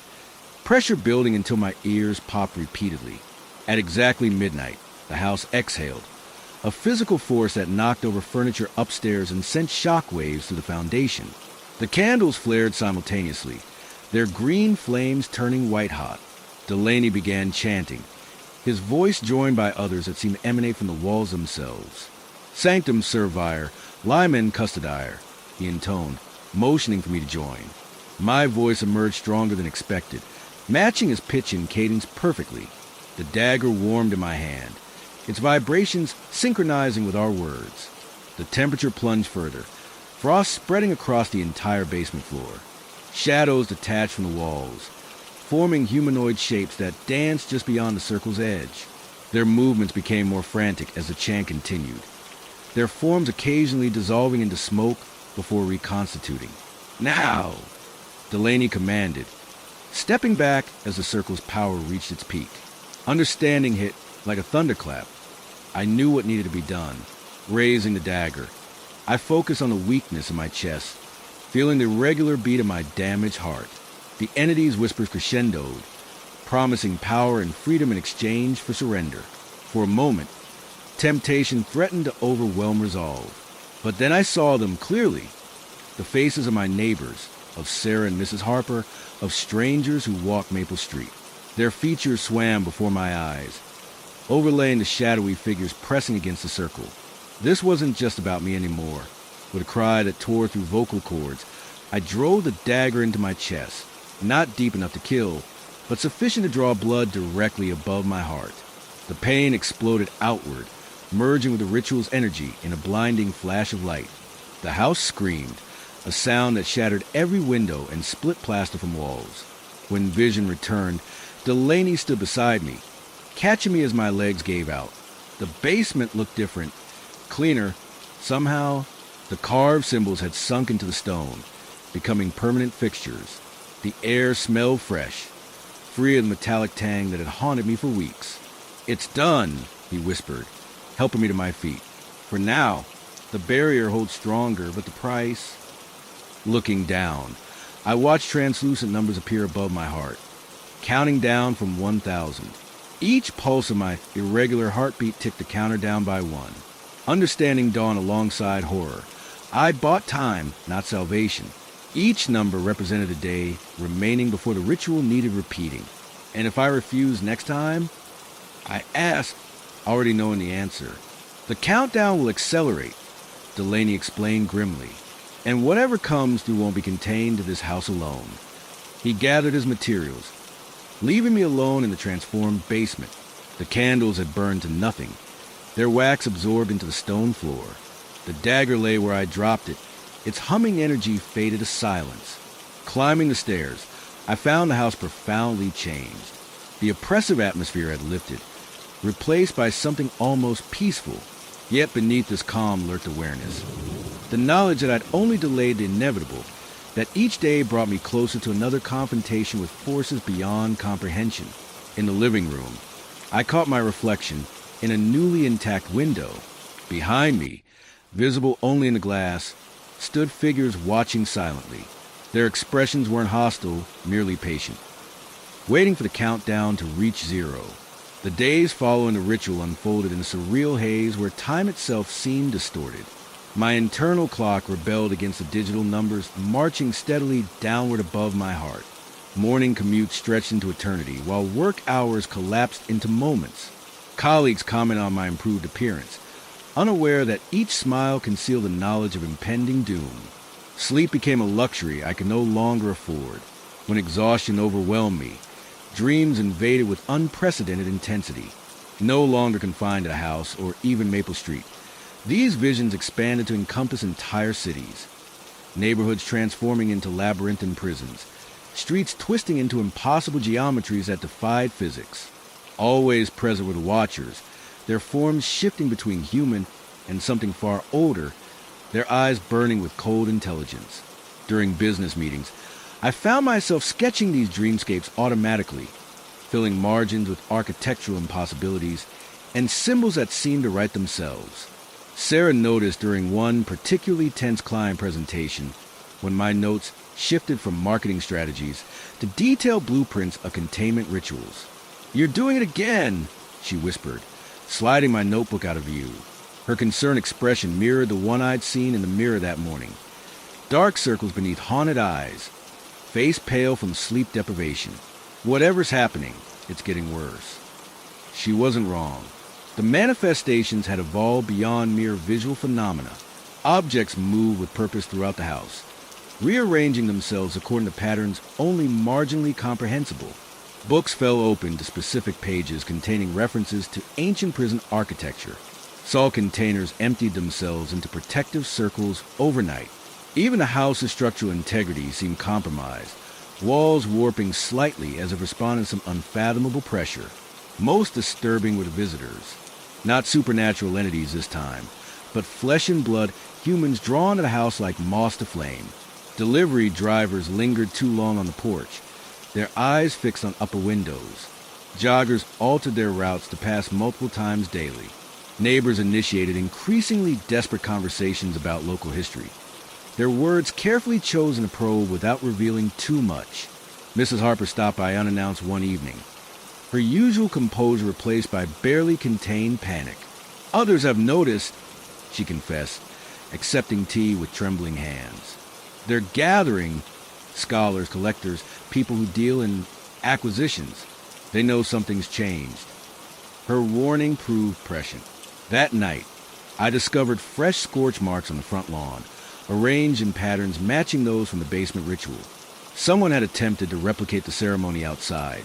pressure building until my ears popped repeatedly. At exactly midnight, the house exhaled, a physical force that knocked over furniture upstairs and sent shockwaves through the foundation. The candles flared simultaneously, their green flames turning white-hot. Delaney began chanting, his voice joined by others that seemed to emanate from the walls themselves. "Sanctum Servire, Lyman Custodier," he intoned, motioning for me to join. My voice emerged stronger than expected, matching his pitch and cadence perfectly. The dagger warmed in my hand, its vibrations synchronizing with our words. The temperature plunged further, frost spreading across the entire basement floor. Shadows detached from the walls, forming humanoid shapes that danced just beyond the circle's edge. Their movements became more frantic as the chant continued, their forms occasionally dissolving into smoke before reconstituting. "Now!" Delaney commanded, stepping back as the circle's power reached its peak. Understanding hit like a thunderclap. I knew what needed to be done. Raising the dagger, I focused on the weakness in my chest, feeling the regular beat of my damaged heart. The entity's whispers crescendoed, promising power and freedom in exchange for surrender. For a moment, temptation threatened to overwhelm resolve. But then I saw them clearly. The faces of my neighbors, of Sarah and Mrs. Harper, of strangers who walked Maple Street. Their features swam before my eyes, overlaying the shadowy figures pressing against the circle. This wasn't just about me anymore. With a cry that tore through vocal cords, I drove the dagger into my chest, not deep enough to kill, but sufficient to draw blood directly above my heart. The pain exploded outward, merging with the ritual's energy in a blinding flash of light. The house screamed, a sound that shattered every window and split plaster from walls. When vision returned, Delaney stood beside me, catching me as my legs gave out. The basement looked different, cleaner. Somehow, the carved symbols had sunk into the stone, becoming permanent fixtures. The air smelled fresh, free of the metallic tang that had haunted me for weeks. "It's done," he whispered, helping me to my feet. "For now, the barrier holds stronger, but the price..." Looking down, I watched translucent numbers appear above my heart, counting down from 1,000. Each pulse of my irregular heartbeat ticked the counter down by one. Understanding dawned alongside horror. I bought time, not salvation. Each number represented a day remaining before the ritual needed repeating. And if I refused next time? I asked, already knowing the answer. "The countdown will accelerate," Delaney explained grimly. "And whatever comes through won't be contained to this house alone." He gathered his materials, leaving me alone in the transformed basement. The candles had burned to nothing, their wax absorbed into the stone floor. The dagger lay where I dropped it, its humming energy faded to silence. Climbing the stairs, I found the house profoundly changed. The oppressive atmosphere had lifted, replaced by something almost peaceful. Yet beneath this calm lurked awareness. The knowledge that I'd only delayed the inevitable, that each day brought me closer to another confrontation with forces beyond comprehension. In the living room, I caught my reflection in a newly intact window. Behind me, visible only in the glass, stood figures watching silently. Their expressions weren't hostile, merely patient, waiting for the countdown to reach zero. The days following the ritual unfolded in a surreal haze where time itself seemed distorted. My internal clock rebelled against the digital numbers marching steadily downward above my heart. Morning commutes stretched into eternity, while work hours collapsed into moments. Colleagues commented on my improved appearance, unaware that each smile concealed the knowledge of impending doom. Sleep became a luxury I could no longer afford. When exhaustion overwhelmed me, dreams invaded with unprecedented intensity. No longer confined to the house or even Maple Street, these visions expanded to encompass entire cities. Neighborhoods transforming into labyrinthine prisons, streets twisting into impossible geometries that defied physics. Always present were the watchers, their forms shifting between human and something far older, their eyes burning with cold intelligence. During business meetings, I found myself sketching these dreamscapes automatically, filling margins with architectural impossibilities and symbols that seemed to write themselves. Sarah noticed during one particularly tense client presentation when my notes shifted from marketing strategies to detailed blueprints of containment rituals. "You're doing it again," she whispered, sliding my notebook out of view. Her concerned expression mirrored the one I'd seen in the mirror that morning. Dark circles beneath haunted eyes, face pale from sleep deprivation. Whatever's happening, it's getting worse. She wasn't wrong. The manifestations had evolved beyond mere visual phenomena. Objects moved with purpose throughout the house, rearranging themselves according to patterns only marginally comprehensible. Books fell open to specific pages containing references to ancient prison architecture. Salt containers emptied themselves into protective circles overnight. Even the house's structural integrity seemed compromised, walls warping slightly as if responding to some unfathomable pressure. Most disturbing were the visitors. Not supernatural entities this time, but flesh and blood humans drawn to the house like moths to flame. Delivery drivers lingered too long on the porch, their eyes fixed on upper windows. Joggers altered their routes to pass multiple times daily. Neighbors initiated increasingly desperate conversations about local history, their words carefully chosen to probe without revealing too much. Mrs. Harper stopped by unannounced one evening, her usual composure replaced by barely contained panic. "Others have noticed," she confessed, accepting tea with trembling hands. "They're gathering scholars, collectors, people who deal in acquisitions. They know something's changed." Her warning proved prescient. That night, I discovered fresh scorch marks on the front lawn, arranged in patterns matching those from the basement ritual. Someone had attempted to replicate the ceremony outside,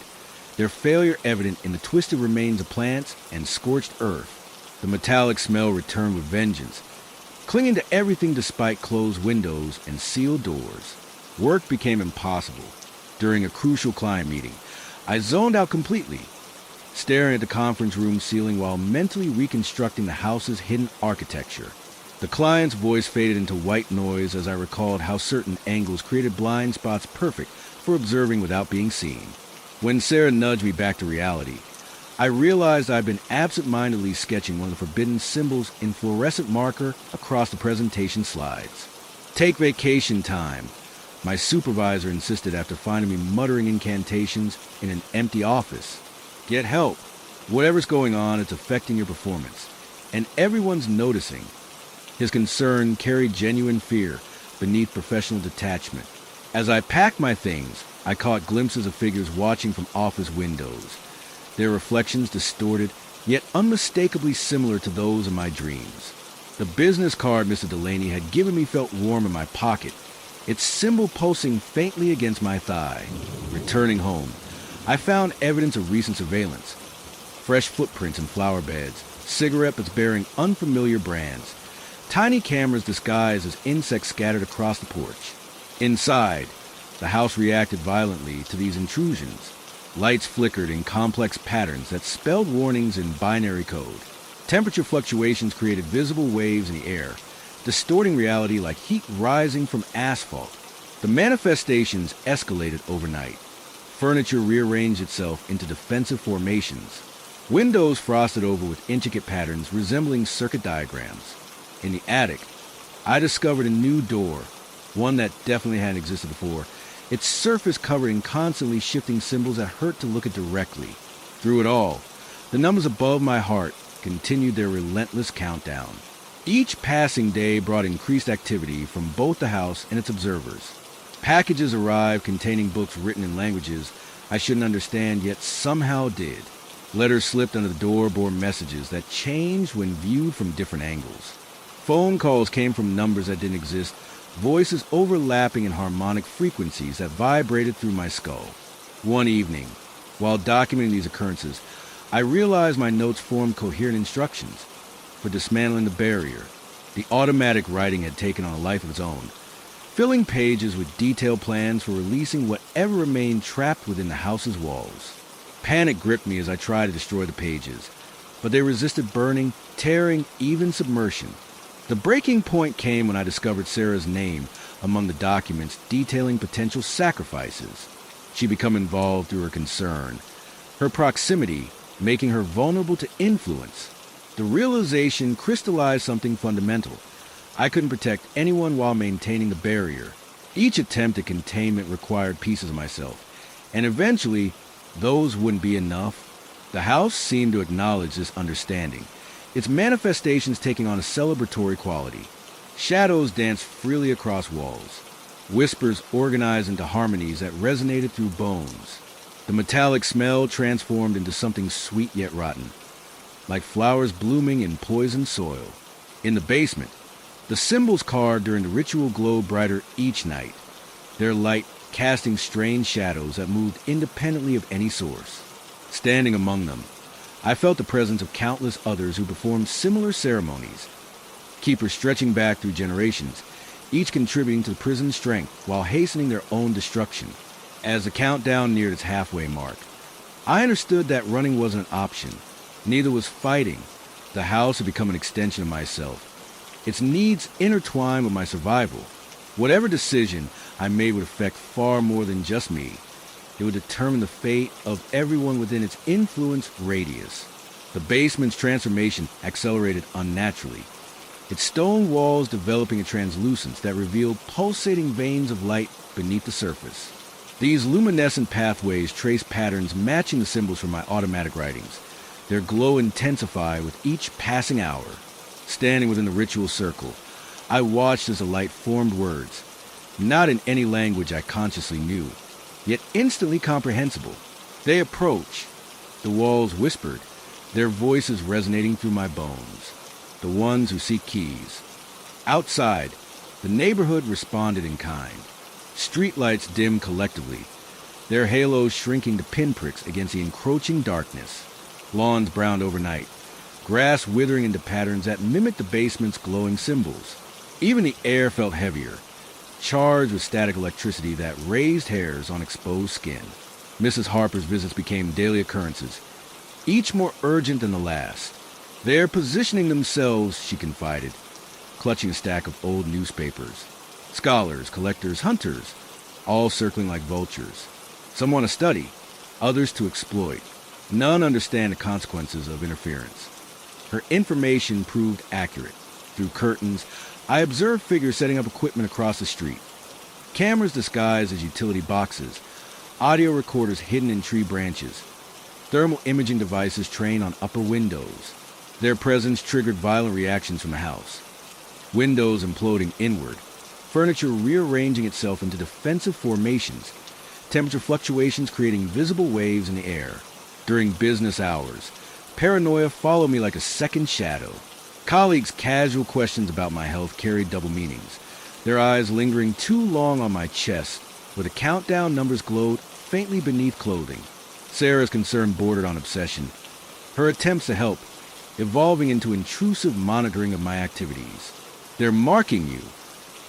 their failure evident in the twisted remains of plants and scorched earth. The metallic smell returned with vengeance, clinging to everything despite closed windows and sealed doors. Work became impossible. During a crucial client meeting, I zoned out completely, staring at the conference room ceiling while mentally reconstructing the house's hidden architecture. The client's voice faded into white noise as I recalled how certain angles created blind spots perfect for observing without being seen. When Sarah nudged me back to reality, I realized I'd been absent-mindedly sketching one of the forbidden symbols in fluorescent marker across the presentation slides. "Take vacation time," my supervisor insisted after finding me muttering incantations in an empty office. "Get help. Whatever's going on, it's affecting your performance. And everyone's noticing." His concern carried genuine fear beneath professional detachment. As I packed my things, I caught glimpses of figures watching from office windows, their reflections distorted, yet unmistakably similar to those in my dreams. The business card Mr. Delaney had given me felt warm in my pocket, its symbol pulsing faintly against my thigh. Returning home, I found evidence of recent surveillance. Fresh footprints in flower beds, cigarette butts bearing unfamiliar brands, tiny cameras disguised as insects scattered across the porch. Inside, the house reacted violently to these intrusions. Lights flickered in complex patterns that spelled warnings in binary code. Temperature fluctuations created visible waves in the air, distorting reality like heat rising from asphalt. The manifestations escalated overnight. Furniture rearranged itself into defensive formations. Windows frosted over with intricate patterns resembling circuit diagrams. In the attic, I discovered a new door, one that definitely hadn't existed before, its surface covered in constantly shifting symbols that hurt to look at directly. Through it all, the numbers above my heart continued their relentless countdown. Each passing day brought increased activity from both the house and its observers. Packages arrived containing books written in languages I shouldn't understand yet somehow did. Letters slipped under the door bore messages that changed when viewed from different angles. Phone calls came from numbers that didn't exist, voices overlapping in harmonic frequencies that vibrated through my skull. One evening, while documenting these occurrences, I realized my notes formed coherent instructions for dismantling the barrier. The automatic writing had taken on a life of its own, filling pages with detailed plans for releasing whatever remained trapped within the house's walls. Panic gripped me as I tried to destroy the pages, but they resisted burning, tearing, even submersion. The breaking point came when I discovered Sarah's name among the documents detailing potential sacrifices. She'd become involved through her concern, her proximity making her vulnerable to influence. The realization crystallized something fundamental. I couldn't protect anyone while maintaining the barrier. Each attempt at containment required pieces of myself, and eventually, those wouldn't be enough. The house seemed to acknowledge this understanding, its manifestations taking on a celebratory quality. Shadows danced freely across walls, whispers organized into harmonies that resonated through bones. The metallic smell transformed into something sweet yet rotten, like flowers blooming in poisoned soil. In the basement, the symbols carved during the ritual glowed brighter each night, their light casting strange shadows that moved independently of any source. Standing among them, I felt the presence of countless others who performed similar ceremonies, keepers stretching back through generations, each contributing to the prison's strength while hastening their own destruction. As the countdown neared its halfway mark, I understood that running wasn't an option. Neither was fighting. The house had become an extension of myself, its needs intertwined with my survival. Whatever decision I made would affect far more than just me. It would determine the fate of everyone within its influence radius. The basement's transformation accelerated unnaturally, its stone walls developing a translucence that revealed pulsating veins of light beneath the surface. These luminescent pathways traced patterns matching the symbols from my automatic writings. Their glow intensified with each passing hour. Standing within the ritual circle, I watched as the light formed words, not in any language I consciously knew, yet instantly comprehensible. They approached. The walls whispered, their voices resonating through my bones. The ones who seek keys. Outside, the neighborhood responded in kind. Streetlights dimmed collectively, their halos shrinking to pinpricks against the encroaching darkness. Lawns browned overnight, grass withering into patterns that mimicked the basement's glowing symbols. Even the air felt heavier, charged with static electricity that raised hairs on exposed skin. Mrs. Harper's visits became daily occurrences, each more urgent than the last. They're positioning themselves, she confided, clutching a stack of old newspapers. Scholars, collectors, hunters, all circling like vultures. Some want to study, others to exploit. None understand the consequences of interference. Her information proved accurate. Through curtains, I observed figures setting up equipment across the street. Cameras disguised as utility boxes, audio recorders hidden in tree branches, thermal imaging devices trained on upper windows. Their presence triggered violent reactions from the house. Windows imploding inward, furniture rearranging itself into defensive formations, temperature fluctuations creating visible waves in the air. During business hours, paranoia followed me like a second shadow. Colleagues' casual questions about my health carried double meanings, their eyes lingering too long on my chest, where the countdown numbers glowed faintly beneath clothing. Sarah's concern bordered on obsession, her attempts to help evolving into intrusive monitoring of my activities. "They're marking you,"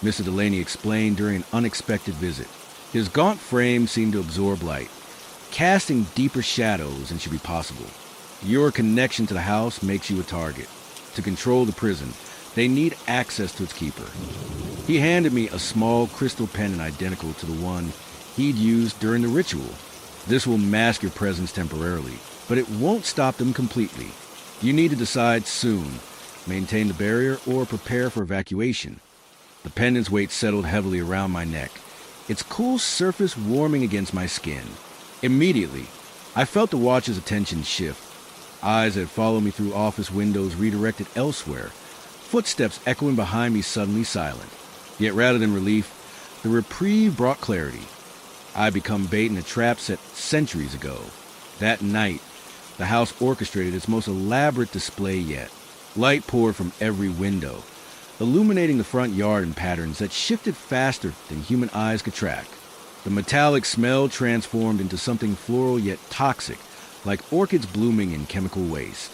Mr. Delaney explained during an unexpected visit. His gaunt frame seemed to absorb light, casting deeper shadows than should be possible. "Your connection to the house makes you a target. To control the prison, they need access to its keeper." He handed me a small crystal pendant identical to the one he'd used during the ritual. This will mask your presence temporarily, but it won't stop them completely. You need to decide soon. Maintain the barrier or prepare for evacuation. The pendant's weight settled heavily around my neck, its cool surface warming against my skin. Immediately, I felt the watcher's attention shift. Eyes that followed me through office windows redirected elsewhere, footsteps echoing behind me suddenly silent. Yet rather than relief, the reprieve brought clarity. I'd become bait in a trap set centuries ago. That night, the house orchestrated its most elaborate display yet. Light poured from every window, illuminating the front yard in patterns that shifted faster than human eyes could track. The metallic smell transformed into something floral yet toxic, like orchids blooming in chemical waste.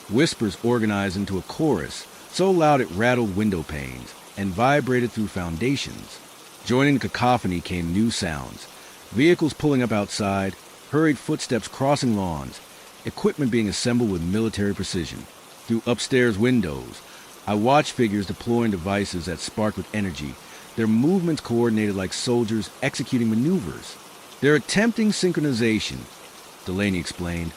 Whispers organized into a chorus, so loud it rattled window panes and vibrated through foundations. Joining the cacophony came new sounds. Vehicles pulling up outside, hurried footsteps crossing lawns, equipment being assembled with military precision. Through upstairs windows, I watched figures deploying devices that sparked with energy, their movements coordinated like soldiers executing maneuvers. They're attempting synchronization, Delaney explained,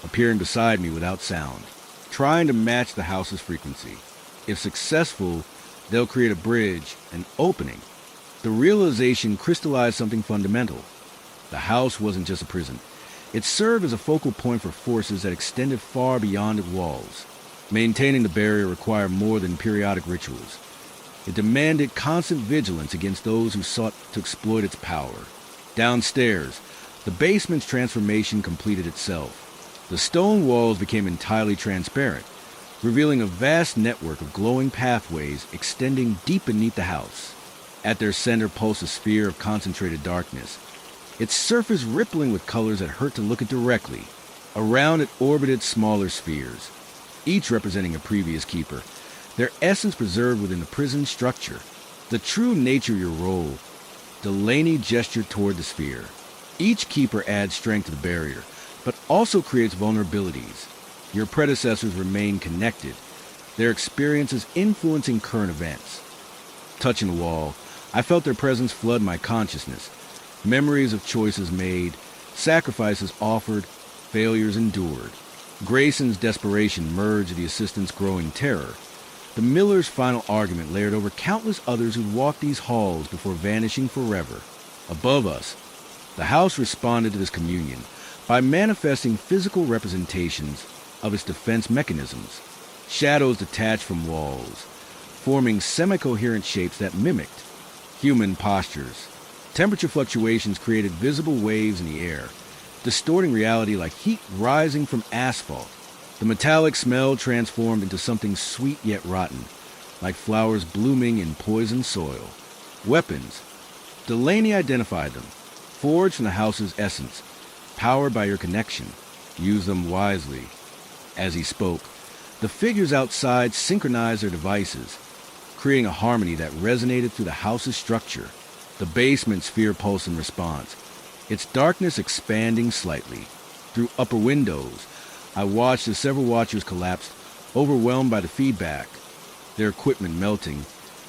appearing beside me without sound, trying to match the house's frequency. If successful, they'll create a bridge, an opening. The realization crystallized something fundamental. The house wasn't just a prison. It served as a focal point for forces that extended far beyond its walls. Maintaining the barrier required more than periodic rituals. It demanded constant vigilance against those who sought to exploit its power. Downstairs, the basement's transformation completed itself. The stone walls became entirely transparent, revealing a vast network of glowing pathways extending deep beneath the house. At their center pulsed a sphere of concentrated darkness, its surface rippling with colors that hurt to look at directly. Around it orbited smaller spheres, each representing a previous keeper, their essence preserved within the prison structure. The true nature of your role, Delaney gestured toward the sphere. Each keeper adds strength to the barrier, but also creates vulnerabilities. Your predecessors remain connected, their experiences influencing current events. Touching the wall, I felt their presence flood my consciousness. Memories of choices made, sacrifices offered, failures endured. Grayson's desperation merged the assistant's growing terror. The miller's final argument layered over countless others who'd walked these halls before vanishing forever. Above us, the house responded to this communion by manifesting physical representations of its defense mechanisms. Shadows detached from walls, forming semi-coherent shapes that mimicked human postures. Temperature fluctuations created visible waves in the air, distorting reality like heat rising from asphalt. The metallic smell transformed into something sweet yet rotten, like flowers blooming in poisoned soil. Weapons. Delaney identified them, forged from the house's essence, powered by your connection. Use them wisely. As he spoke, the figures outside synchronized their devices, creating a harmony that resonated through the house's structure. The basement sphere pulsed in response, its darkness expanding slightly. Through upper windows, I watched as several watchers collapsed, overwhelmed by the feedback, their equipment melting,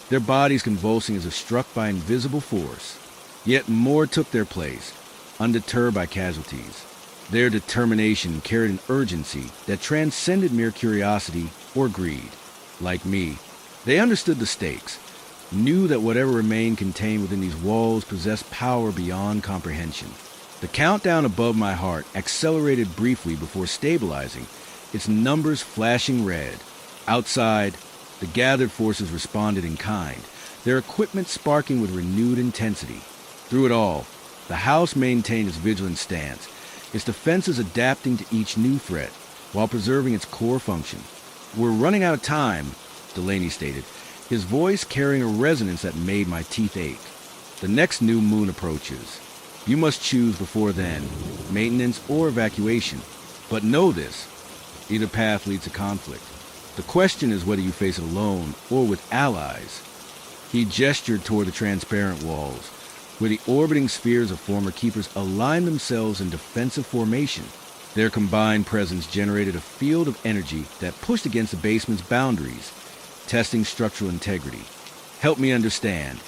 their bodies convulsing as if struck by invisible force. Yet more took their place, undeterred by casualties. Their determination carried an urgency that transcended mere curiosity or greed. Like me, they understood the stakes, knew that whatever remained contained within these walls possessed power beyond comprehension. The countdown above my heart accelerated briefly before stabilizing, its numbers flashing red. Outside, the gathered forces responded in kind, their equipment sparking with renewed intensity. Through it all, the house maintained its vigilant stance, its defenses adapting to each new threat, while preserving its core function. "We're running out of time," Delaney stated, his voice carrying a resonance that made my teeth ache. "The next new moon approaches. You must choose before then, maintenance or evacuation. But know this, either path leads to conflict. The question is whether you face it alone or with allies." He gestured toward the transparent walls, where the orbiting spheres of former keepers aligned themselves in defensive formation. Their combined presence generated a field of energy that pushed against the basement's boundaries, testing structural integrity. "Help me understand,"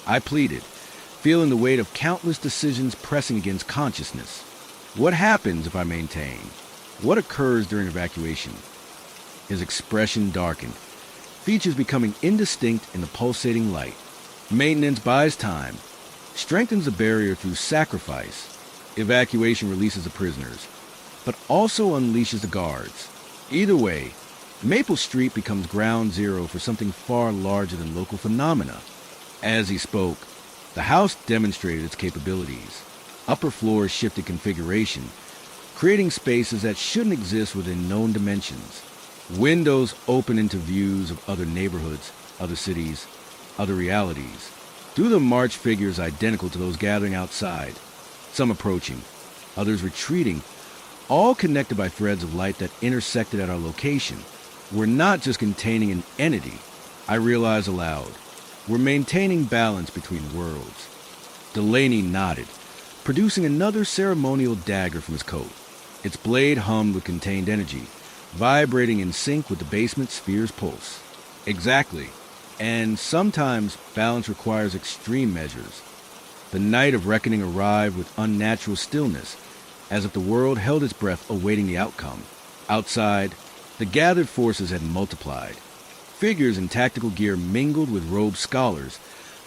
I pleaded, feeling the weight of countless decisions pressing against consciousness. What happens if I maintain? What occurs during evacuation? His expression darkened, features becoming indistinct in the pulsating light. Maintenance buys time, strengthens the barrier through sacrifice. Evacuation releases the prisoners, but also unleashes the guards. Either way, Maple Street becomes ground zero for something far larger than local phenomena. As he spoke, the house demonstrated its capabilities. Upper floors shifted configuration, creating spaces that shouldn't exist within known dimensions. Windows open into views of other neighborhoods, other cities, other realities. Through them marched figures identical to those gathering outside, some approaching, others retreating, all connected by threads of light that intersected at our location. We're not just containing an entity, I realized aloud. We're maintaining balance between worlds. Delaney nodded, producing another ceremonial dagger from his coat. Its blade hummed with contained energy, vibrating in sync with the basement sphere's pulse. Exactly. And sometimes balance requires extreme measures. The night of reckoning arrived with unnatural stillness, as if the world held its breath awaiting the outcome. Outside, the gathered forces had multiplied. Figures in tactical gear mingled with robed scholars,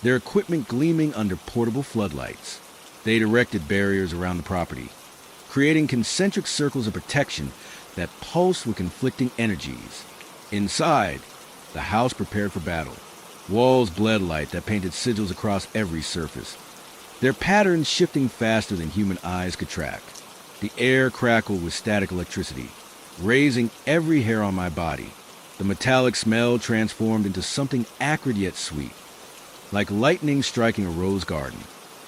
their equipment gleaming under portable floodlights. They'd erected barriers around the property, creating concentric circles of protection that pulsed with conflicting energies. Inside, the house prepared for battle. Walls bled light that painted sigils across every surface, their patterns shifting faster than human eyes could track. The air crackled with static electricity, raising every hair on my body. The metallic smell transformed into something acrid yet sweet, like lightning striking a rose garden.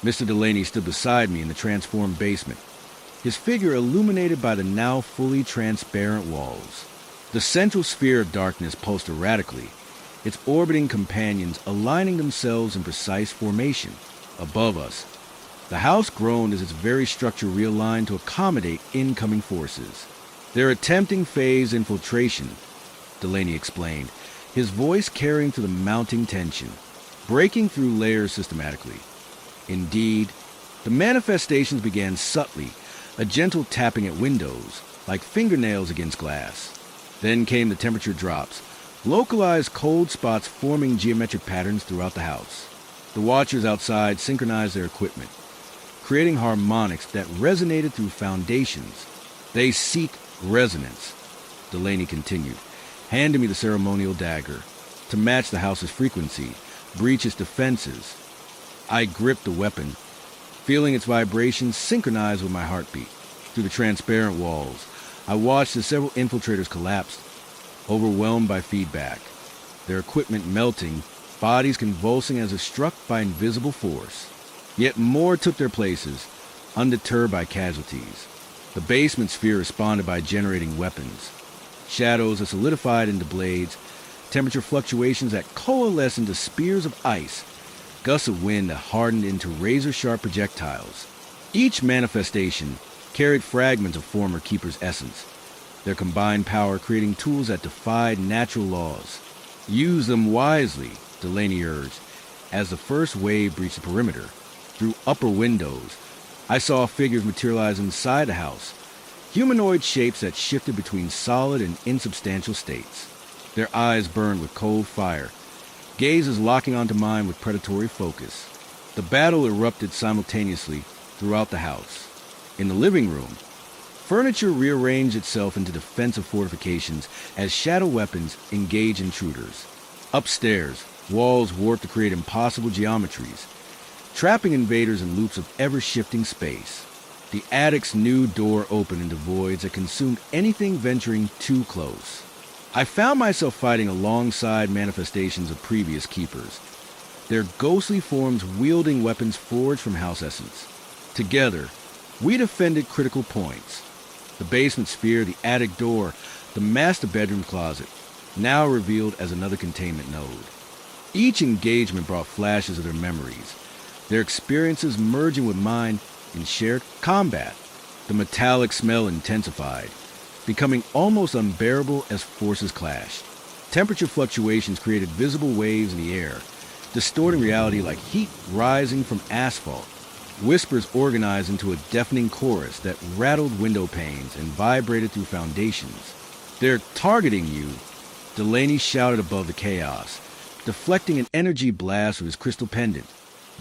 Mr. Delaney stood beside me in the transformed basement, his figure illuminated by the now fully transparent walls. The central sphere of darkness pulsed erratically, its orbiting companions aligning themselves in precise formation. Above us, the house groaned as its very structure realigned to accommodate incoming forces. They're attempting phase infiltration, Delaney explained, his voice carrying through the mounting tension, breaking through layers systematically. Indeed, the manifestations began subtly, a gentle tapping at windows, like fingernails against glass. Then came the temperature drops, localized cold spots forming geometric patterns throughout the house. The watchers outside synchronized their equipment, creating harmonics that resonated through foundations. They seek resonance, Delaney continued, handing me the ceremonial dagger. To match the house's frequency, breach its defenses. I gripped the weapon, feeling its vibrations synchronize with my heartbeat. Through the transparent walls, I watched as several infiltrators collapsed, overwhelmed by feedback, their equipment melting, bodies convulsing as if struck by invisible force. Yet more took their places, undeterred by casualties. The basement sphere responded by generating weapons, shadows that solidified into blades, temperature fluctuations that coalesced into spears of ice, gusts of wind that hardened into razor-sharp projectiles. Each manifestation carried fragments of former Keeper's essence, their combined power creating tools that defied natural laws. Use them wisely, Delaney urged, as the first wave breached the perimeter. Through upper windows, I saw figures materialize inside the house, humanoid shapes that shifted between solid and insubstantial states. Their eyes burned with cold fire, gazes locking onto mine with predatory focus. The battle erupted simultaneously throughout the house. In the living room, furniture rearranged itself into defensive fortifications as shadow weapons engaged intruders. Upstairs, walls warped to create impossible geometries, trapping invaders in loops of ever-shifting space. The attic's new door opened into voids that consumed anything venturing too close. I found myself fighting alongside manifestations of previous keepers, their ghostly forms wielding weapons forged from house essence. Together, we defended critical points. The basement sphere, the attic door, the master bedroom closet, now revealed as another containment node. Each engagement brought flashes of their memories, their experiences merging with mine in shared combat. The metallic smell intensified, becoming almost unbearable as forces clashed. Temperature fluctuations created visible waves in the air, distorting reality like heat rising from asphalt. Whispers organized into a deafening chorus that rattled window panes and vibrated through foundations. "They're targeting you," Delaney shouted above the chaos, deflecting an energy blast with his crystal pendant.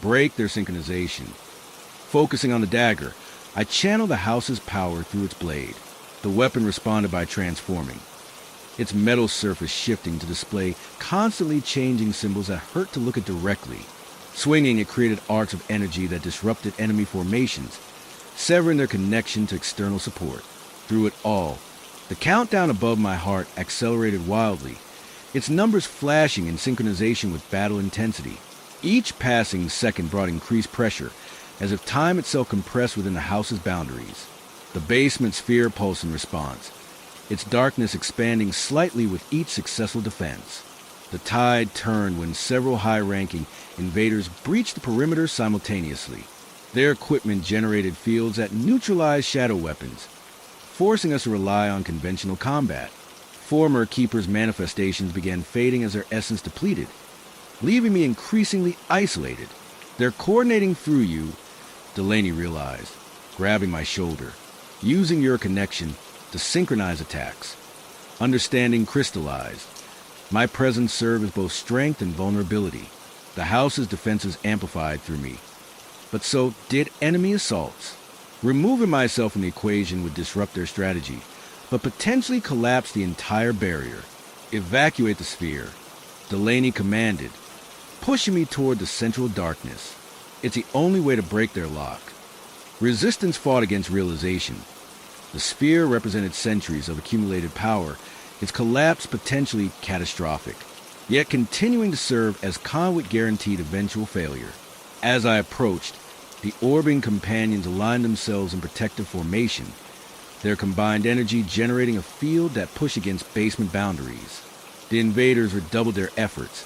"Break their synchronization." Focusing on the dagger, I channeled the house's power through its blade. The weapon responded by transforming, its metal surface shifting to display constantly changing symbols that hurt to look at directly. Swinging, it created arcs of energy that disrupted enemy formations, severing their connection to external support. Through it all, the countdown above my heart accelerated wildly, its numbers flashing in synchronization with battle intensity. Each passing second brought increased pressure, as if time itself compressed within the house's boundaries. The basement sphere pulsed in response, its darkness expanding slightly with each successful defense. The tide turned when several high-ranking invaders breached the perimeter simultaneously. Their equipment generated fields that neutralized shadow weapons, forcing us to rely on conventional combat. Former Keeper's manifestations began fading as their essence depleted, leaving me increasingly isolated. "They're coordinating through you," Delaney realized, grabbing my shoulder, "using your connection to synchronize attacks." Understanding crystallized. My presence served as both strength and vulnerability. The house's defenses amplified through me, but so did enemy assaults. Removing myself from the equation would disrupt their strategy, but potentially collapse the entire barrier. "Evacuate the sphere," Delaney commanded, pushing me toward the central darkness. "It's the only way to break their lock." Resistance fought against realization. The sphere represented centuries of accumulated power, its collapse potentially catastrophic, yet continuing to serve as conduit guaranteed eventual failure. As I approached, the orbiting companions aligned themselves in protective formation, their combined energy generating a field that pushed against basement boundaries. The invaders redoubled their efforts,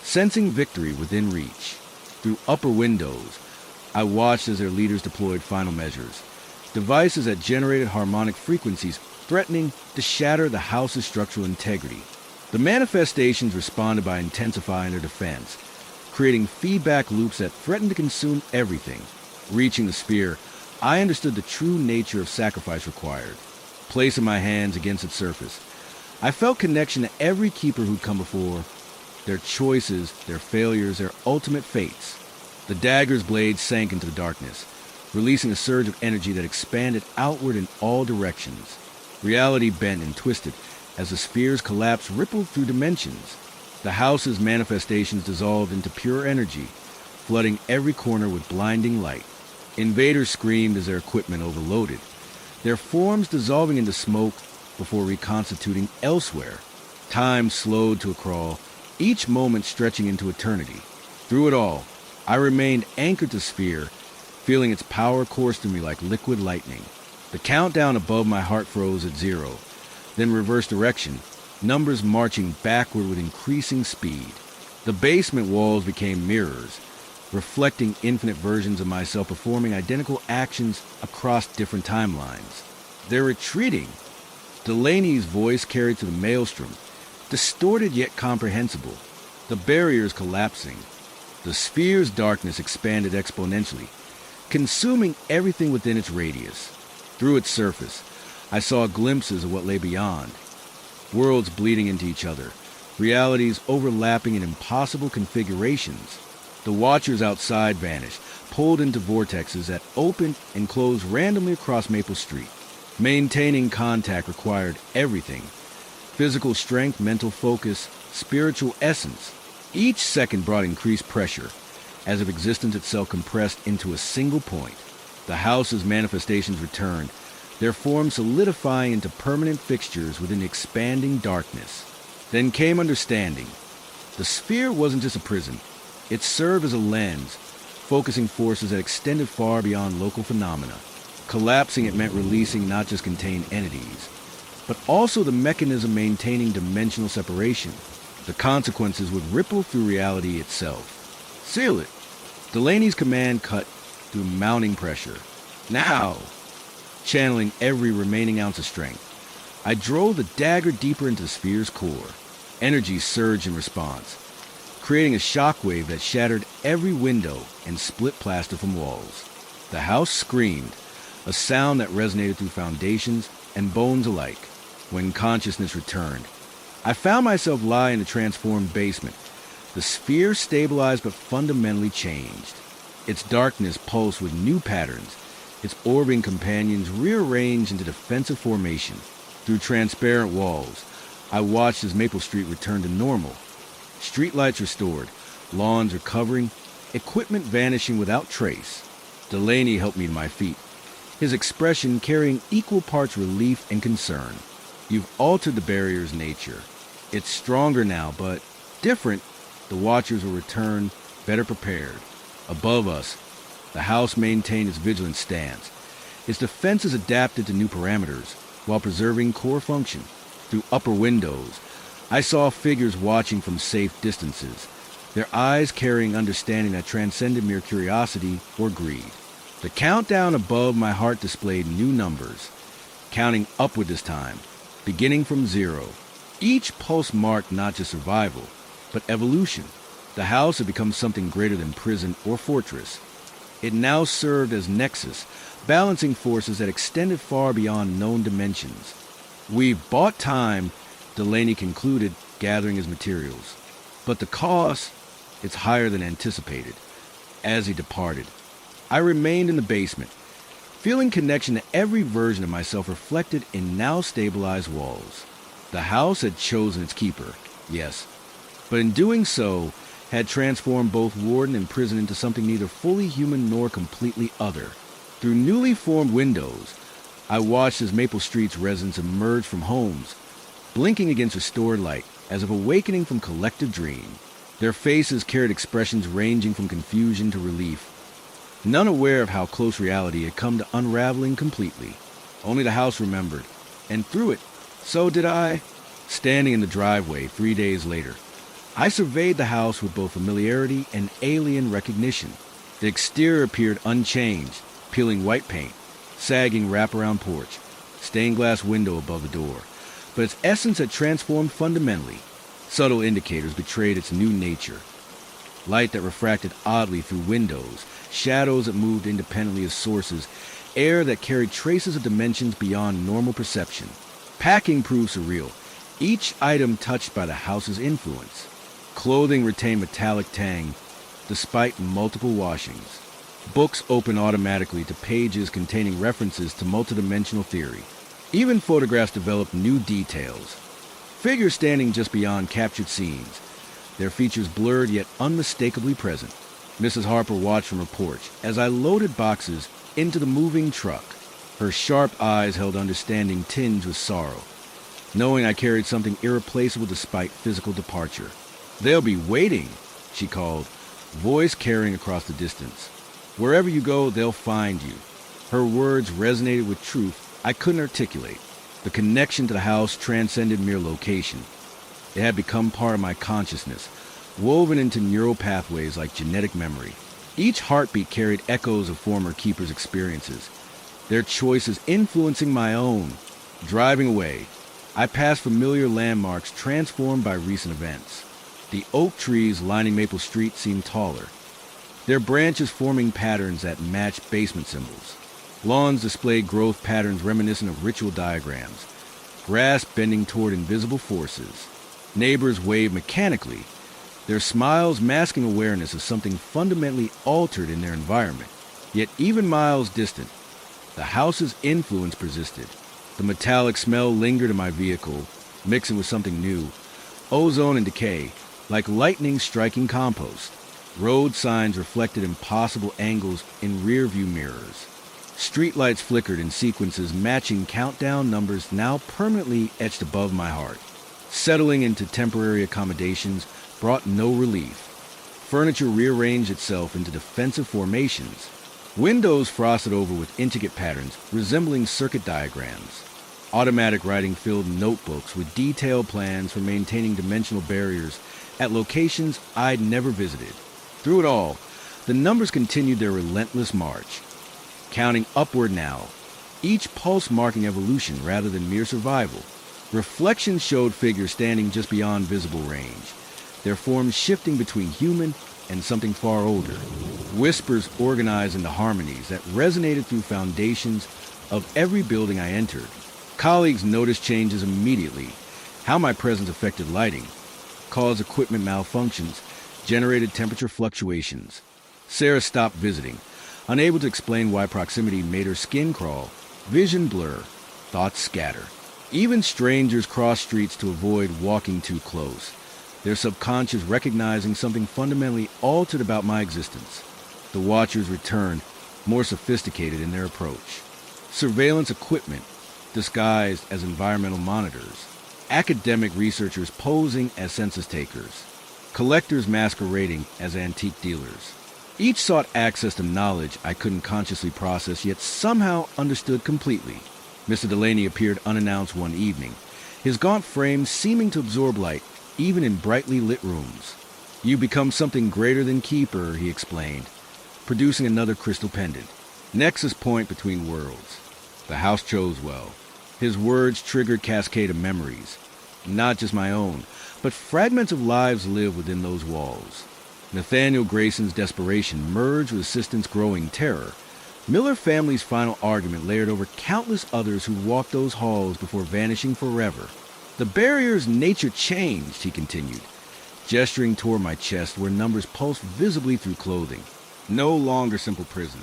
sensing victory within reach. Through upper windows, I watched as their leaders deployed final measures, devices that generated harmonic frequencies threatening to shatter the house's structural integrity. The manifestations responded by intensifying their defense, creating feedback loops that threatened to consume everything. Reaching the sphere, I understood the true nature of sacrifice required. Placing my hands against its surface, I felt connection to every keeper who'd come before, their choices, their failures, their ultimate fates. The dagger's blade sank into the darkness, releasing a surge of energy that expanded outward in all directions. Reality bent and twisted as the sphere's collapse rippled through dimensions. The house's manifestations dissolved into pure energy, flooding every corner with blinding light. Invaders screamed as their equipment overloaded, their forms dissolving into smoke before reconstituting elsewhere. Time slowed to a crawl, each moment stretching into eternity. Through it all, I remained anchored to sphere, feeling its power course through me like liquid lightning. The countdown above my heart froze at 0, then reversed direction, numbers marching backward with increasing speed. The basement walls became mirrors, reflecting infinite versions of myself performing identical actions across different timelines. "They're retreating," Delaney's voice carried through the maelstrom, distorted yet comprehensible. The barriers collapsing. The sphere's darkness expanded exponentially, consuming everything within its radius. Through its surface, I saw glimpses of what lay beyond. Worlds bleeding into each other, realities overlapping in impossible configurations. The watchers outside vanished, pulled into vortexes that opened and closed randomly across Maple Street. Maintaining contact required everything: physical strength, mental focus, spiritual essence. Each second brought increased pressure, as if existence itself compressed into a single point. The house's manifestations returned, their forms solidifying into permanent fixtures within the expanding darkness. Then came understanding. The sphere wasn't just a prison. It served as a lens, focusing forces that extended far beyond local phenomena. Collapsing it meant releasing not just contained entities, but also the mechanism maintaining dimensional separation. The consequences would ripple through reality itself. "Seal it!" Delaney's command cut through mounting pressure. "Now!" Channeling every remaining ounce of strength, I drove the dagger deeper into the sphere's core. Energy surged in response, creating a shockwave that shattered every window and split plaster from walls. The house screamed, a sound that resonated through foundations and bones alike. When consciousness returned, I found myself lying in the transformed basement. The sphere stabilized but fundamentally changed. Its darkness pulsed with new patterns, its orbiting companions rearranged into defensive formation. Through transparent walls, I watched as Maple Street returned to normal. Streetlights restored, lawns recovering, equipment vanishing without trace. Delaney helped me to my feet, his expression carrying equal parts relief and concern. You've altered the barrier's nature. It's stronger now, but different. The Watchers will return, better prepared. Above us, the house maintained its vigilant stance. Its defenses adapted to new parameters, while preserving core function. Through upper windows, I saw figures watching from safe distances, their eyes carrying understanding that transcended mere curiosity or greed. The countdown above my heart displayed new numbers, counting upward this time, beginning from 0. Each pulse marked not just survival, but evolution. The house had become something greater than prison or fortress. It now served as nexus, balancing forces that extended far beyond known dimensions. We've bought time, Delaney concluded, gathering his materials. But the cost, it's higher than anticipated. As he departed, I remained in the basement, feeling connection to every version of myself reflected in now stabilized walls. The house had chosen its keeper, yes, but in doing so, had transformed both warden and prison into something neither fully human nor completely other. Through newly formed windows, I watched as Maple Street's residents emerged from homes, blinking against restored light, as if awakening from collective dream. Their faces carried expressions ranging from confusion to relief, none aware of how close reality had come to unraveling completely. Only the house remembered, and through it, so did I. Standing in the driveway 3 days later, I surveyed the house with both familiarity and alien recognition. The exterior appeared unchanged, peeling white paint, sagging wraparound porch, stained glass window above the door. But its essence had transformed fundamentally. Subtle indicators betrayed its new nature. Light that refracted oddly through windows, shadows that moved independently as sources, air that carried traces of dimensions beyond normal perception. Packing proved surreal, each item touched by the house's influence. Clothing retained metallic tang, despite multiple washings. Books opened automatically to pages containing references to multidimensional theory. Even photographs developed new details. Figures standing just beyond captured scenes, their features blurred yet unmistakably present. Mrs. Harper watched from her porch as I loaded boxes into the moving truck. Her sharp eyes held understanding tinged with sorrow, knowing I carried something irreplaceable despite physical departure. "They'll be waiting," she called, voice carrying across the distance. "Wherever you go, they'll find you." Her words resonated with truth I couldn't articulate. The connection to the house transcended mere location. It had become part of my consciousness, woven into neural pathways like genetic memory. Each heartbeat carried echoes of former keepers' experiences, their choices influencing my own. Driving away, I passed familiar landmarks transformed by recent events. The oak trees lining Maple Street seemed taller, their branches forming patterns that matched basement symbols. Lawns displayed growth patterns reminiscent of ritual diagrams, grass bending toward invisible forces. Neighbors waved mechanically, their smiles masking awareness of something fundamentally altered in their environment. Yet even miles distant, the house's influence persisted. The metallic smell lingered in my vehicle, mixing with something new, ozone and decay, like lightning striking compost. Road signs reflected impossible angles in rearview mirrors. Streetlights flickered in sequences matching countdown numbers now permanently etched above my heart. Settling into temporary accommodations brought no relief. Furniture rearranged itself into defensive formations. Windows frosted over with intricate patterns resembling circuit diagrams. Automatic writing filled notebooks with detailed plans for maintaining dimensional barriers at locations I'd never visited. Through it all, the numbers continued their relentless march. Counting upward now, each pulse marking evolution rather than mere survival. Reflections showed figures standing just beyond visible range, their forms shifting between human and something far older. Whispers organized into harmonies that resonated through foundations of every building I entered. Colleagues noticed changes immediately. How my presence affected lighting, caused equipment malfunctions, generated temperature fluctuations. Sarah stopped visiting, unable to explain why proximity made her skin crawl, vision blur, thoughts scatter. Even strangers crossed streets to avoid walking too close, their subconscious recognizing something fundamentally altered about my existence. The watchers returned, more sophisticated in their approach. Surveillance equipment disguised as environmental monitors, academic researchers posing as census takers, collectors masquerading as antique dealers. Each sought access to knowledge I couldn't consciously process, yet somehow understood completely. Mr. Delaney appeared unannounced one evening, his gaunt frame seeming to absorb light, even in brightly lit rooms. "You become something greater than Keeper," he explained, producing another crystal pendant. Nexus point between worlds. The house chose well. His words triggered cascade of memories, not just my own, but fragments of lives lived within those walls. Nathaniel Grayson's desperation merged with Assistant's growing terror. Miller family's final argument layered over countless others who walked those halls before vanishing forever. "The barrier's nature changed," he continued, gesturing toward my chest where numbers pulsed visibly through clothing. "No longer simple prison.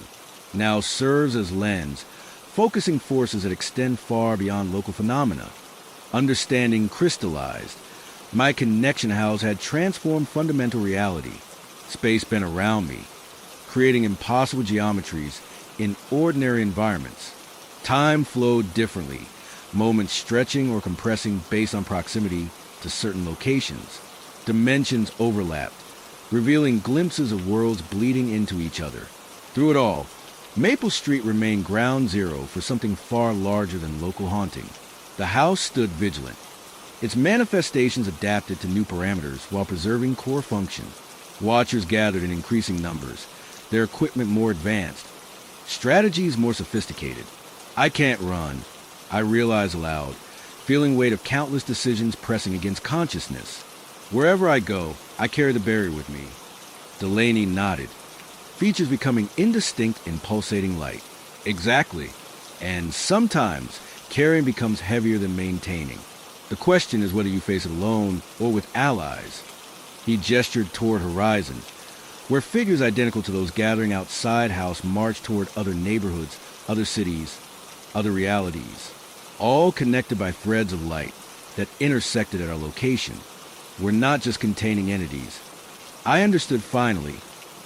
Now serves as lens, focusing forces that extend far beyond local phenomena. Understanding crystallized. My connection house had transformed fundamental reality. Space bent around me, creating impossible geometries in ordinary environments. Time flowed differently, moments stretching or compressing based on proximity to certain locations. Dimensions overlapped, revealing glimpses of worlds bleeding into each other. Through it all, Maple Street remained ground zero for something far larger than local haunting. The house stood vigilant. Its manifestations adapted to new parameters while preserving core function. Watchers gathered in increasing numbers, their equipment more advanced, strategies more sophisticated. "I can't run," I realized aloud, feeling weight of countless decisions pressing against consciousness. "Wherever I go, I carry the barrier with me." Delaney nodded, features becoming indistinct in pulsating light. "Exactly. And sometimes carrying becomes heavier than maintaining. The question is whether you face it alone or with allies." He gestured toward horizon, where figures identical to those gathering outside house marched toward other neighborhoods, other cities, other realities, all connected by threads of light that intersected at our location. We're not just containing entities. I understood finally,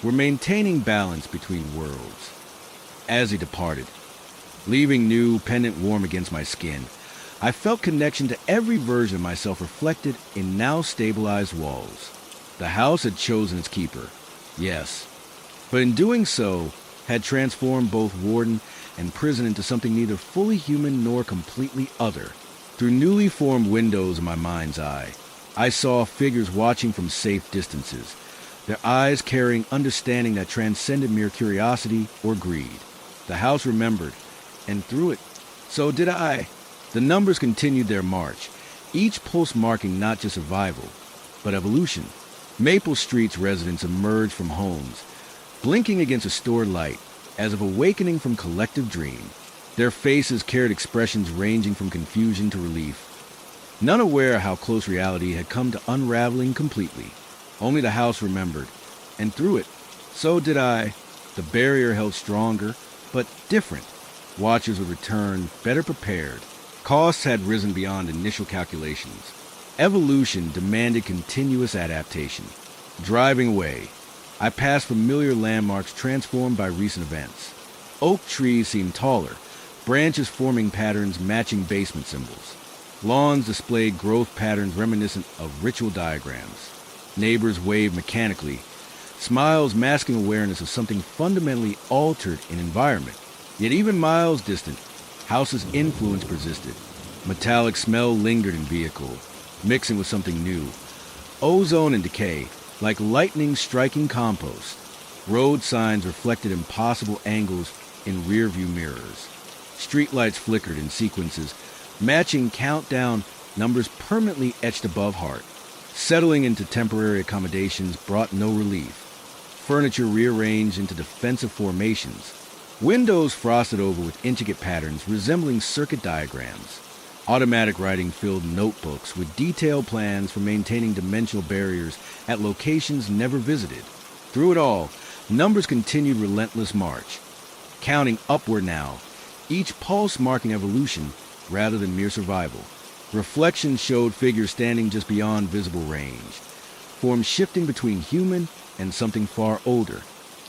we're maintaining balance between worlds. As he departed, leaving new, pendant warm against my skin, I felt connection to every version of myself reflected in now stabilized walls. The house had chosen its keeper, yes, but in doing so, had transformed both warden and prison into something neither fully human nor completely other. Through newly formed windows in my mind's eye, I saw figures watching from safe distances, their eyes carrying understanding that transcended mere curiosity or greed. The house remembered, and through it, so did I. The numbers continued their march, each pulse marking not just survival, but evolution. Maple Street's residents emerged from homes, blinking against a stored light, as if awakening from collective dream. Their faces carried expressions ranging from confusion to relief, none aware how close reality had come to unraveling completely. Only the house remembered, and through it, so did I. The barrier held stronger, but different. Watchers would return, better prepared. Costs had risen beyond initial calculations. Evolution demanded continuous adaptation. Driving away, I passed familiar landmarks transformed by recent events. Oak trees seemed taller, branches forming patterns matching basement symbols. Lawns displayed growth patterns reminiscent of ritual diagrams. Neighbors waved mechanically, smiles masking awareness of something fundamentally altered in environment. Yet even miles distant, house's influence persisted. Metallic smell lingered in vehicle, mixing with something new. Ozone and decay, like lightning striking compost. Road signs reflected impossible angles in rearview mirrors. Streetlights flickered in sequences, matching countdown numbers permanently etched above heart. Settling into temporary accommodations brought no relief. furniture rearranged into defensive formations, windows frosted over with intricate patterns resembling circuit diagrams, automatic writing filled notebooks with detailed plans for maintaining dimensional barriers at locations never visited. Through it all, numbers continued relentless march, counting upward now, each pulse marking evolution rather than mere survival. Reflections showed figures standing just beyond visible range, forms shifting between human and something far older,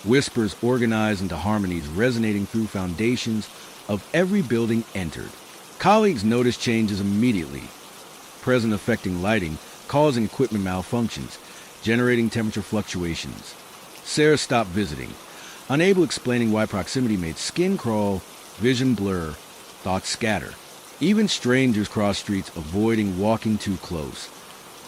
whispers organized into harmonies resonating through foundations of every building entered. Colleagues noticed changes immediately, present affecting lighting, causing equipment malfunctions, generating temperature fluctuations. Sarah stopped visiting, unable explaining why proximity made skin crawl, vision blur, thoughts scatter. Even strangers crossed streets, avoiding walking too close,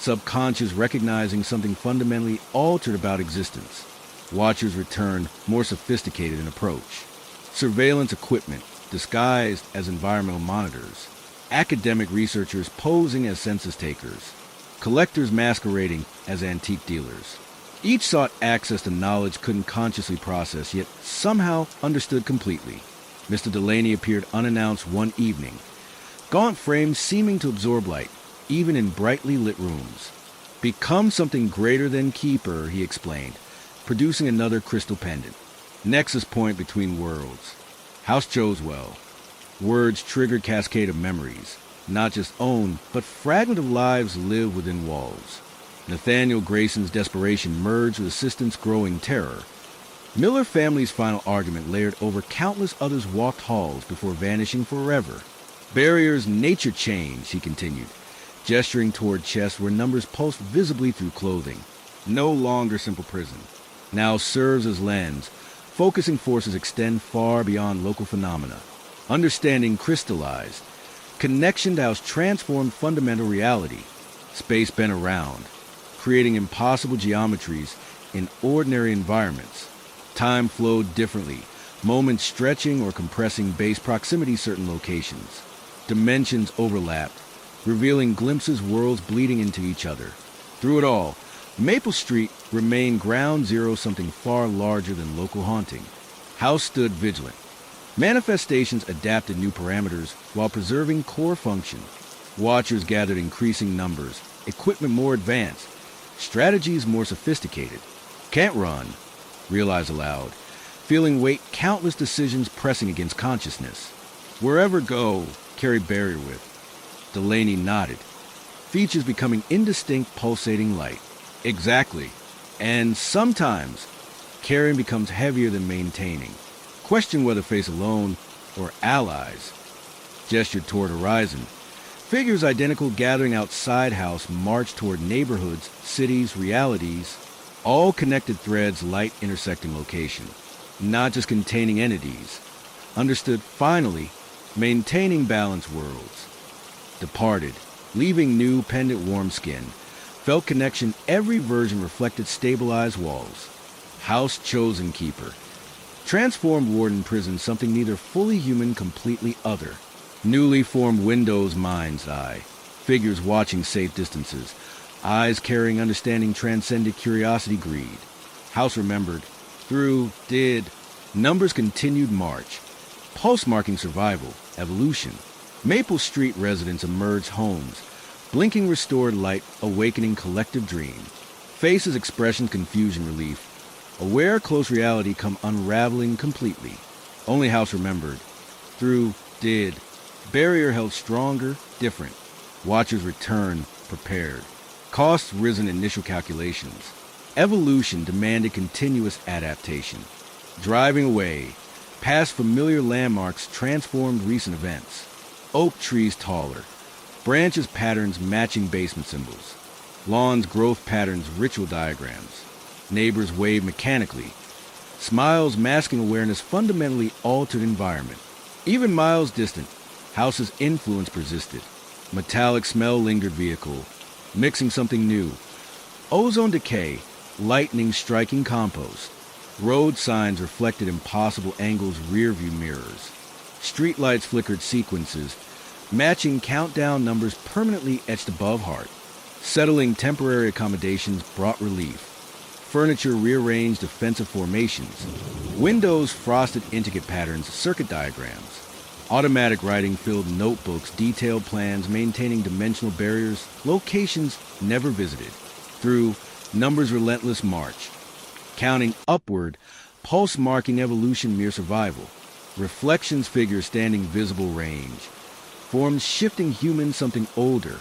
subconscious recognizing something fundamentally altered about existence. Watchers returned, more sophisticated in approach. Surveillance equipment disguised as environmental monitors, academic researchers posing as census takers, collectors masquerading as antique dealers. Each sought access to knowledge couldn't consciously process, yet somehow understood completely. Mr. Delaney appeared unannounced one evening, gaunt frames seeming to absorb light, even in brightly lit rooms. Become something greater than keeper, he explained, producing another crystal pendant. Nexus point between worlds. House chose well. Words triggered cascade of memories, not just owned, but fragment of lives lived within walls. Nathaniel Grayson's desperation merged with assistant's growing terror. Miller family's final argument layered over countless others walked halls before vanishing forever. Barriers nature changed, he continued, gesturing toward chests where numbers pulsed visibly through clothing. No longer simple prison. Now serves as lens. Focusing forces extend far beyond local phenomena. Understanding crystallized. Connection to house transformed fundamental reality. Space bent around, creating impossible geometries in ordinary environments. Time flowed differently, moments stretching or compressing base proximity certain locations. Dimensions overlapped, revealing glimpses worlds bleeding into each other. Through it all, Maple Street remained ground zero, something far larger than local haunting. House stood vigilant. Manifestations adapted new parameters while preserving core function. Watchers gathered increasing numbers, equipment more advanced, strategies more sophisticated. Can't run, realized aloud, feeling weight countless decisions pressing against consciousness. Wherever go, carry barrier with. Delaney nodded, features becoming indistinct pulsating light. Exactly. And sometimes, carrying becomes heavier than maintaining. Question whether face alone or allies. Gestured toward horizon. Figures identical gathering outside house march toward neighborhoods, cities, realities, all connected threads, light intersecting location. Not just containing entities. Understood finally, maintaining balanced worlds. Departed, leaving new pendant warm skin. Felt connection, every version reflected stabilized walls. House chosen keeper. Transformed warden prison, something neither fully human, completely other. Newly formed windows, mind's eye. Figures watching safe distances. Eyes carrying understanding, transcended curiosity, greed. House remembered. Through, did. Numbers continued march. Pulse marking survival, evolution. Maple Street residents emerged homes. Blinking restored light, awakening collective dream. Faces, expression, confusion, relief. Aware, close reality come unraveling completely. Only House remembered. Through, did. Barrier held stronger, different. Watchers returned, prepared. Costs risen, initial calculations. Evolution demanded continuous adaptation. Driving away, past familiar landmarks transformed recent events. Oak trees taller. Branches patterns matching basement symbols. Lawns growth patterns ritual diagrams. Neighbors wave mechanically. Smiles masking awareness fundamentally altered environment. Even miles distant, house's influence persisted. Metallic smell lingered vehicle, mixing something new. Ozone decay, lightning striking compost. Road signs reflected impossible angles, rearview mirrors. Streetlights flickered sequences, matching countdown numbers permanently etched above heart. Settling temporary accommodations brought relief. Furniture rearranged defensive formations. Windows frosted intricate patterns, circuit diagrams. Automatic writing filled notebooks, detailed plans maintaining dimensional barriers, locations never visited. Through numbers' relentless march. Counting upward, pulse marking evolution mere survival. Reflections figure standing visible range. Forms shifting humans something older.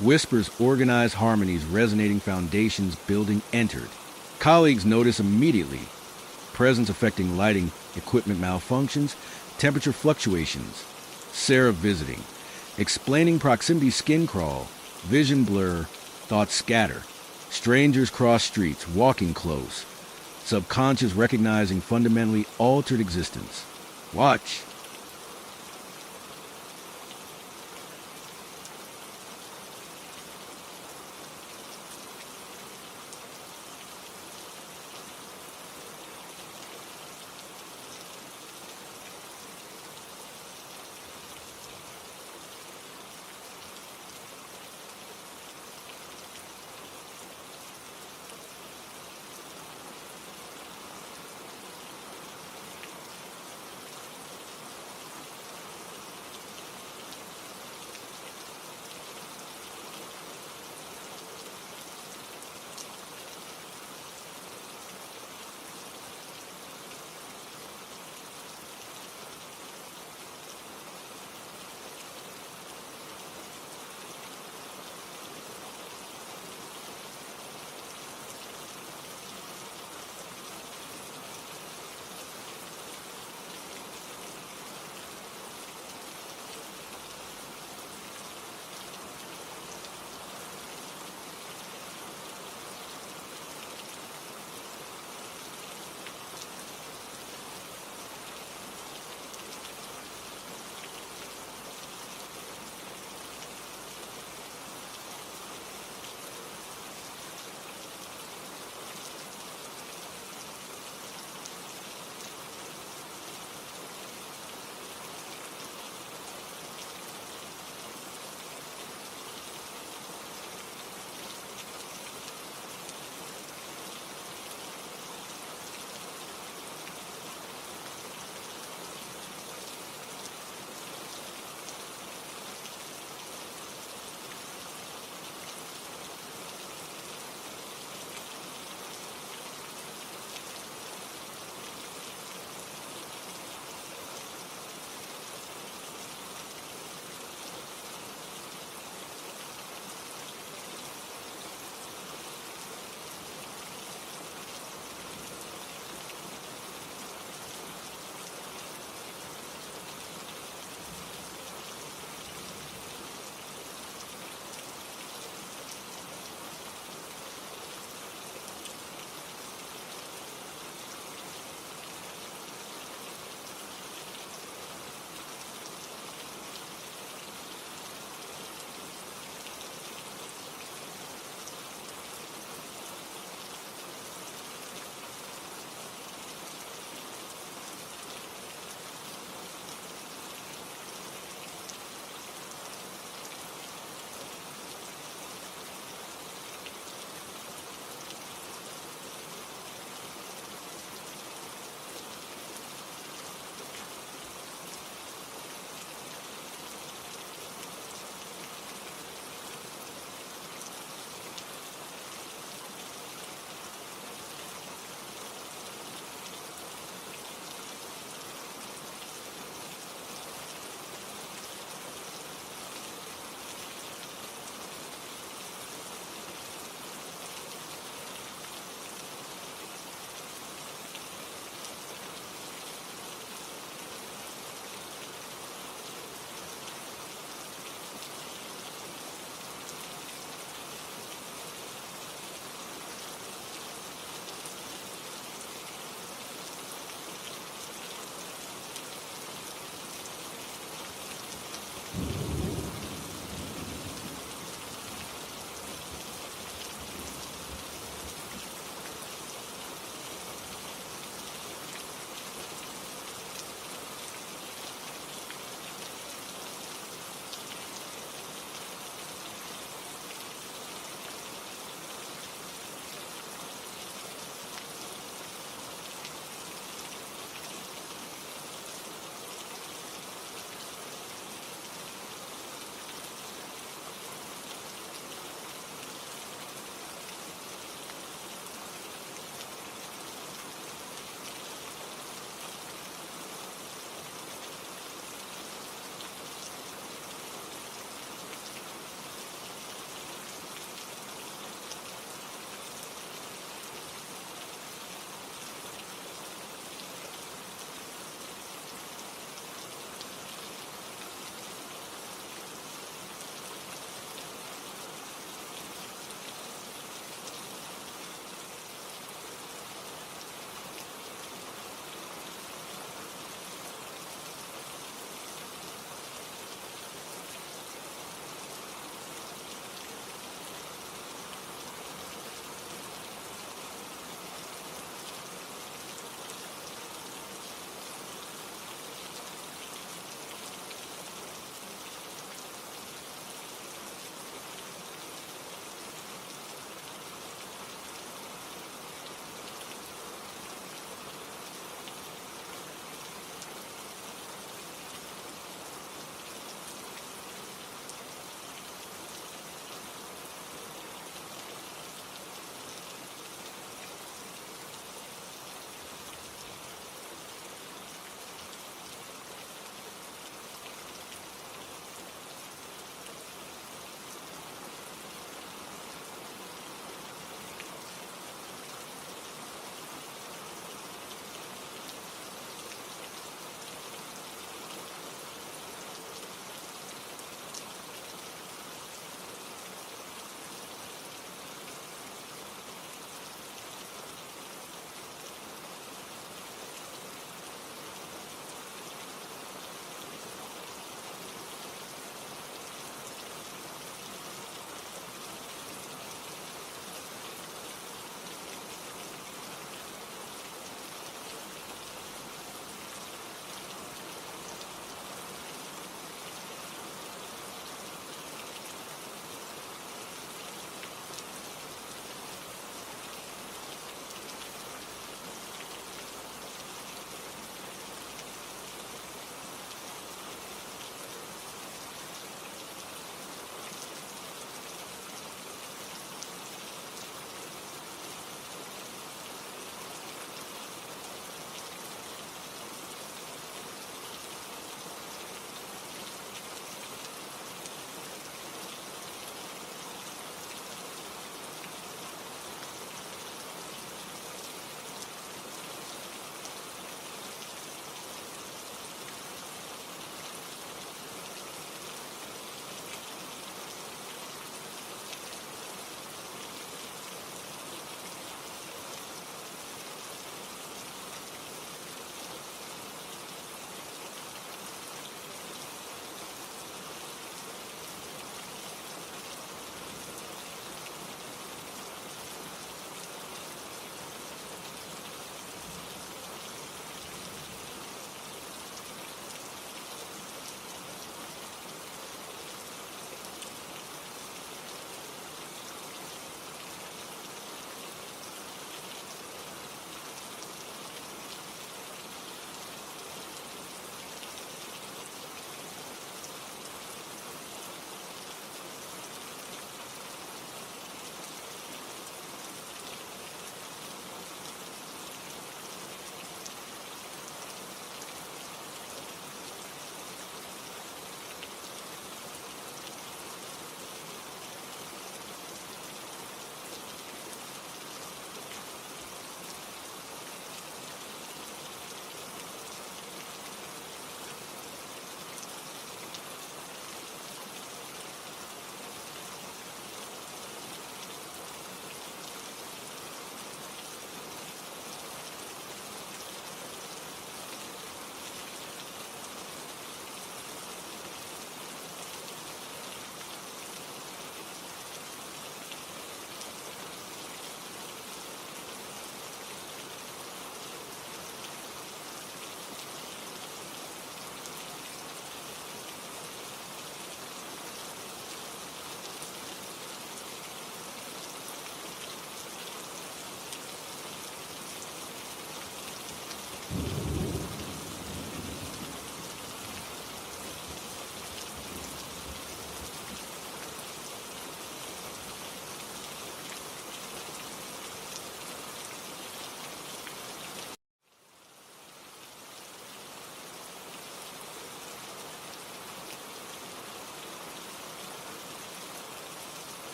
Whispers organized harmonies resonating foundations building entered. Colleagues notice immediately. Presence affecting lighting, equipment malfunctions, temperature fluctuations. Sarah visiting. Explaining proximity skin crawl, vision blur, thoughts scatter. Strangers cross streets, walking close. Subconscious recognizing fundamentally altered existence. Watch.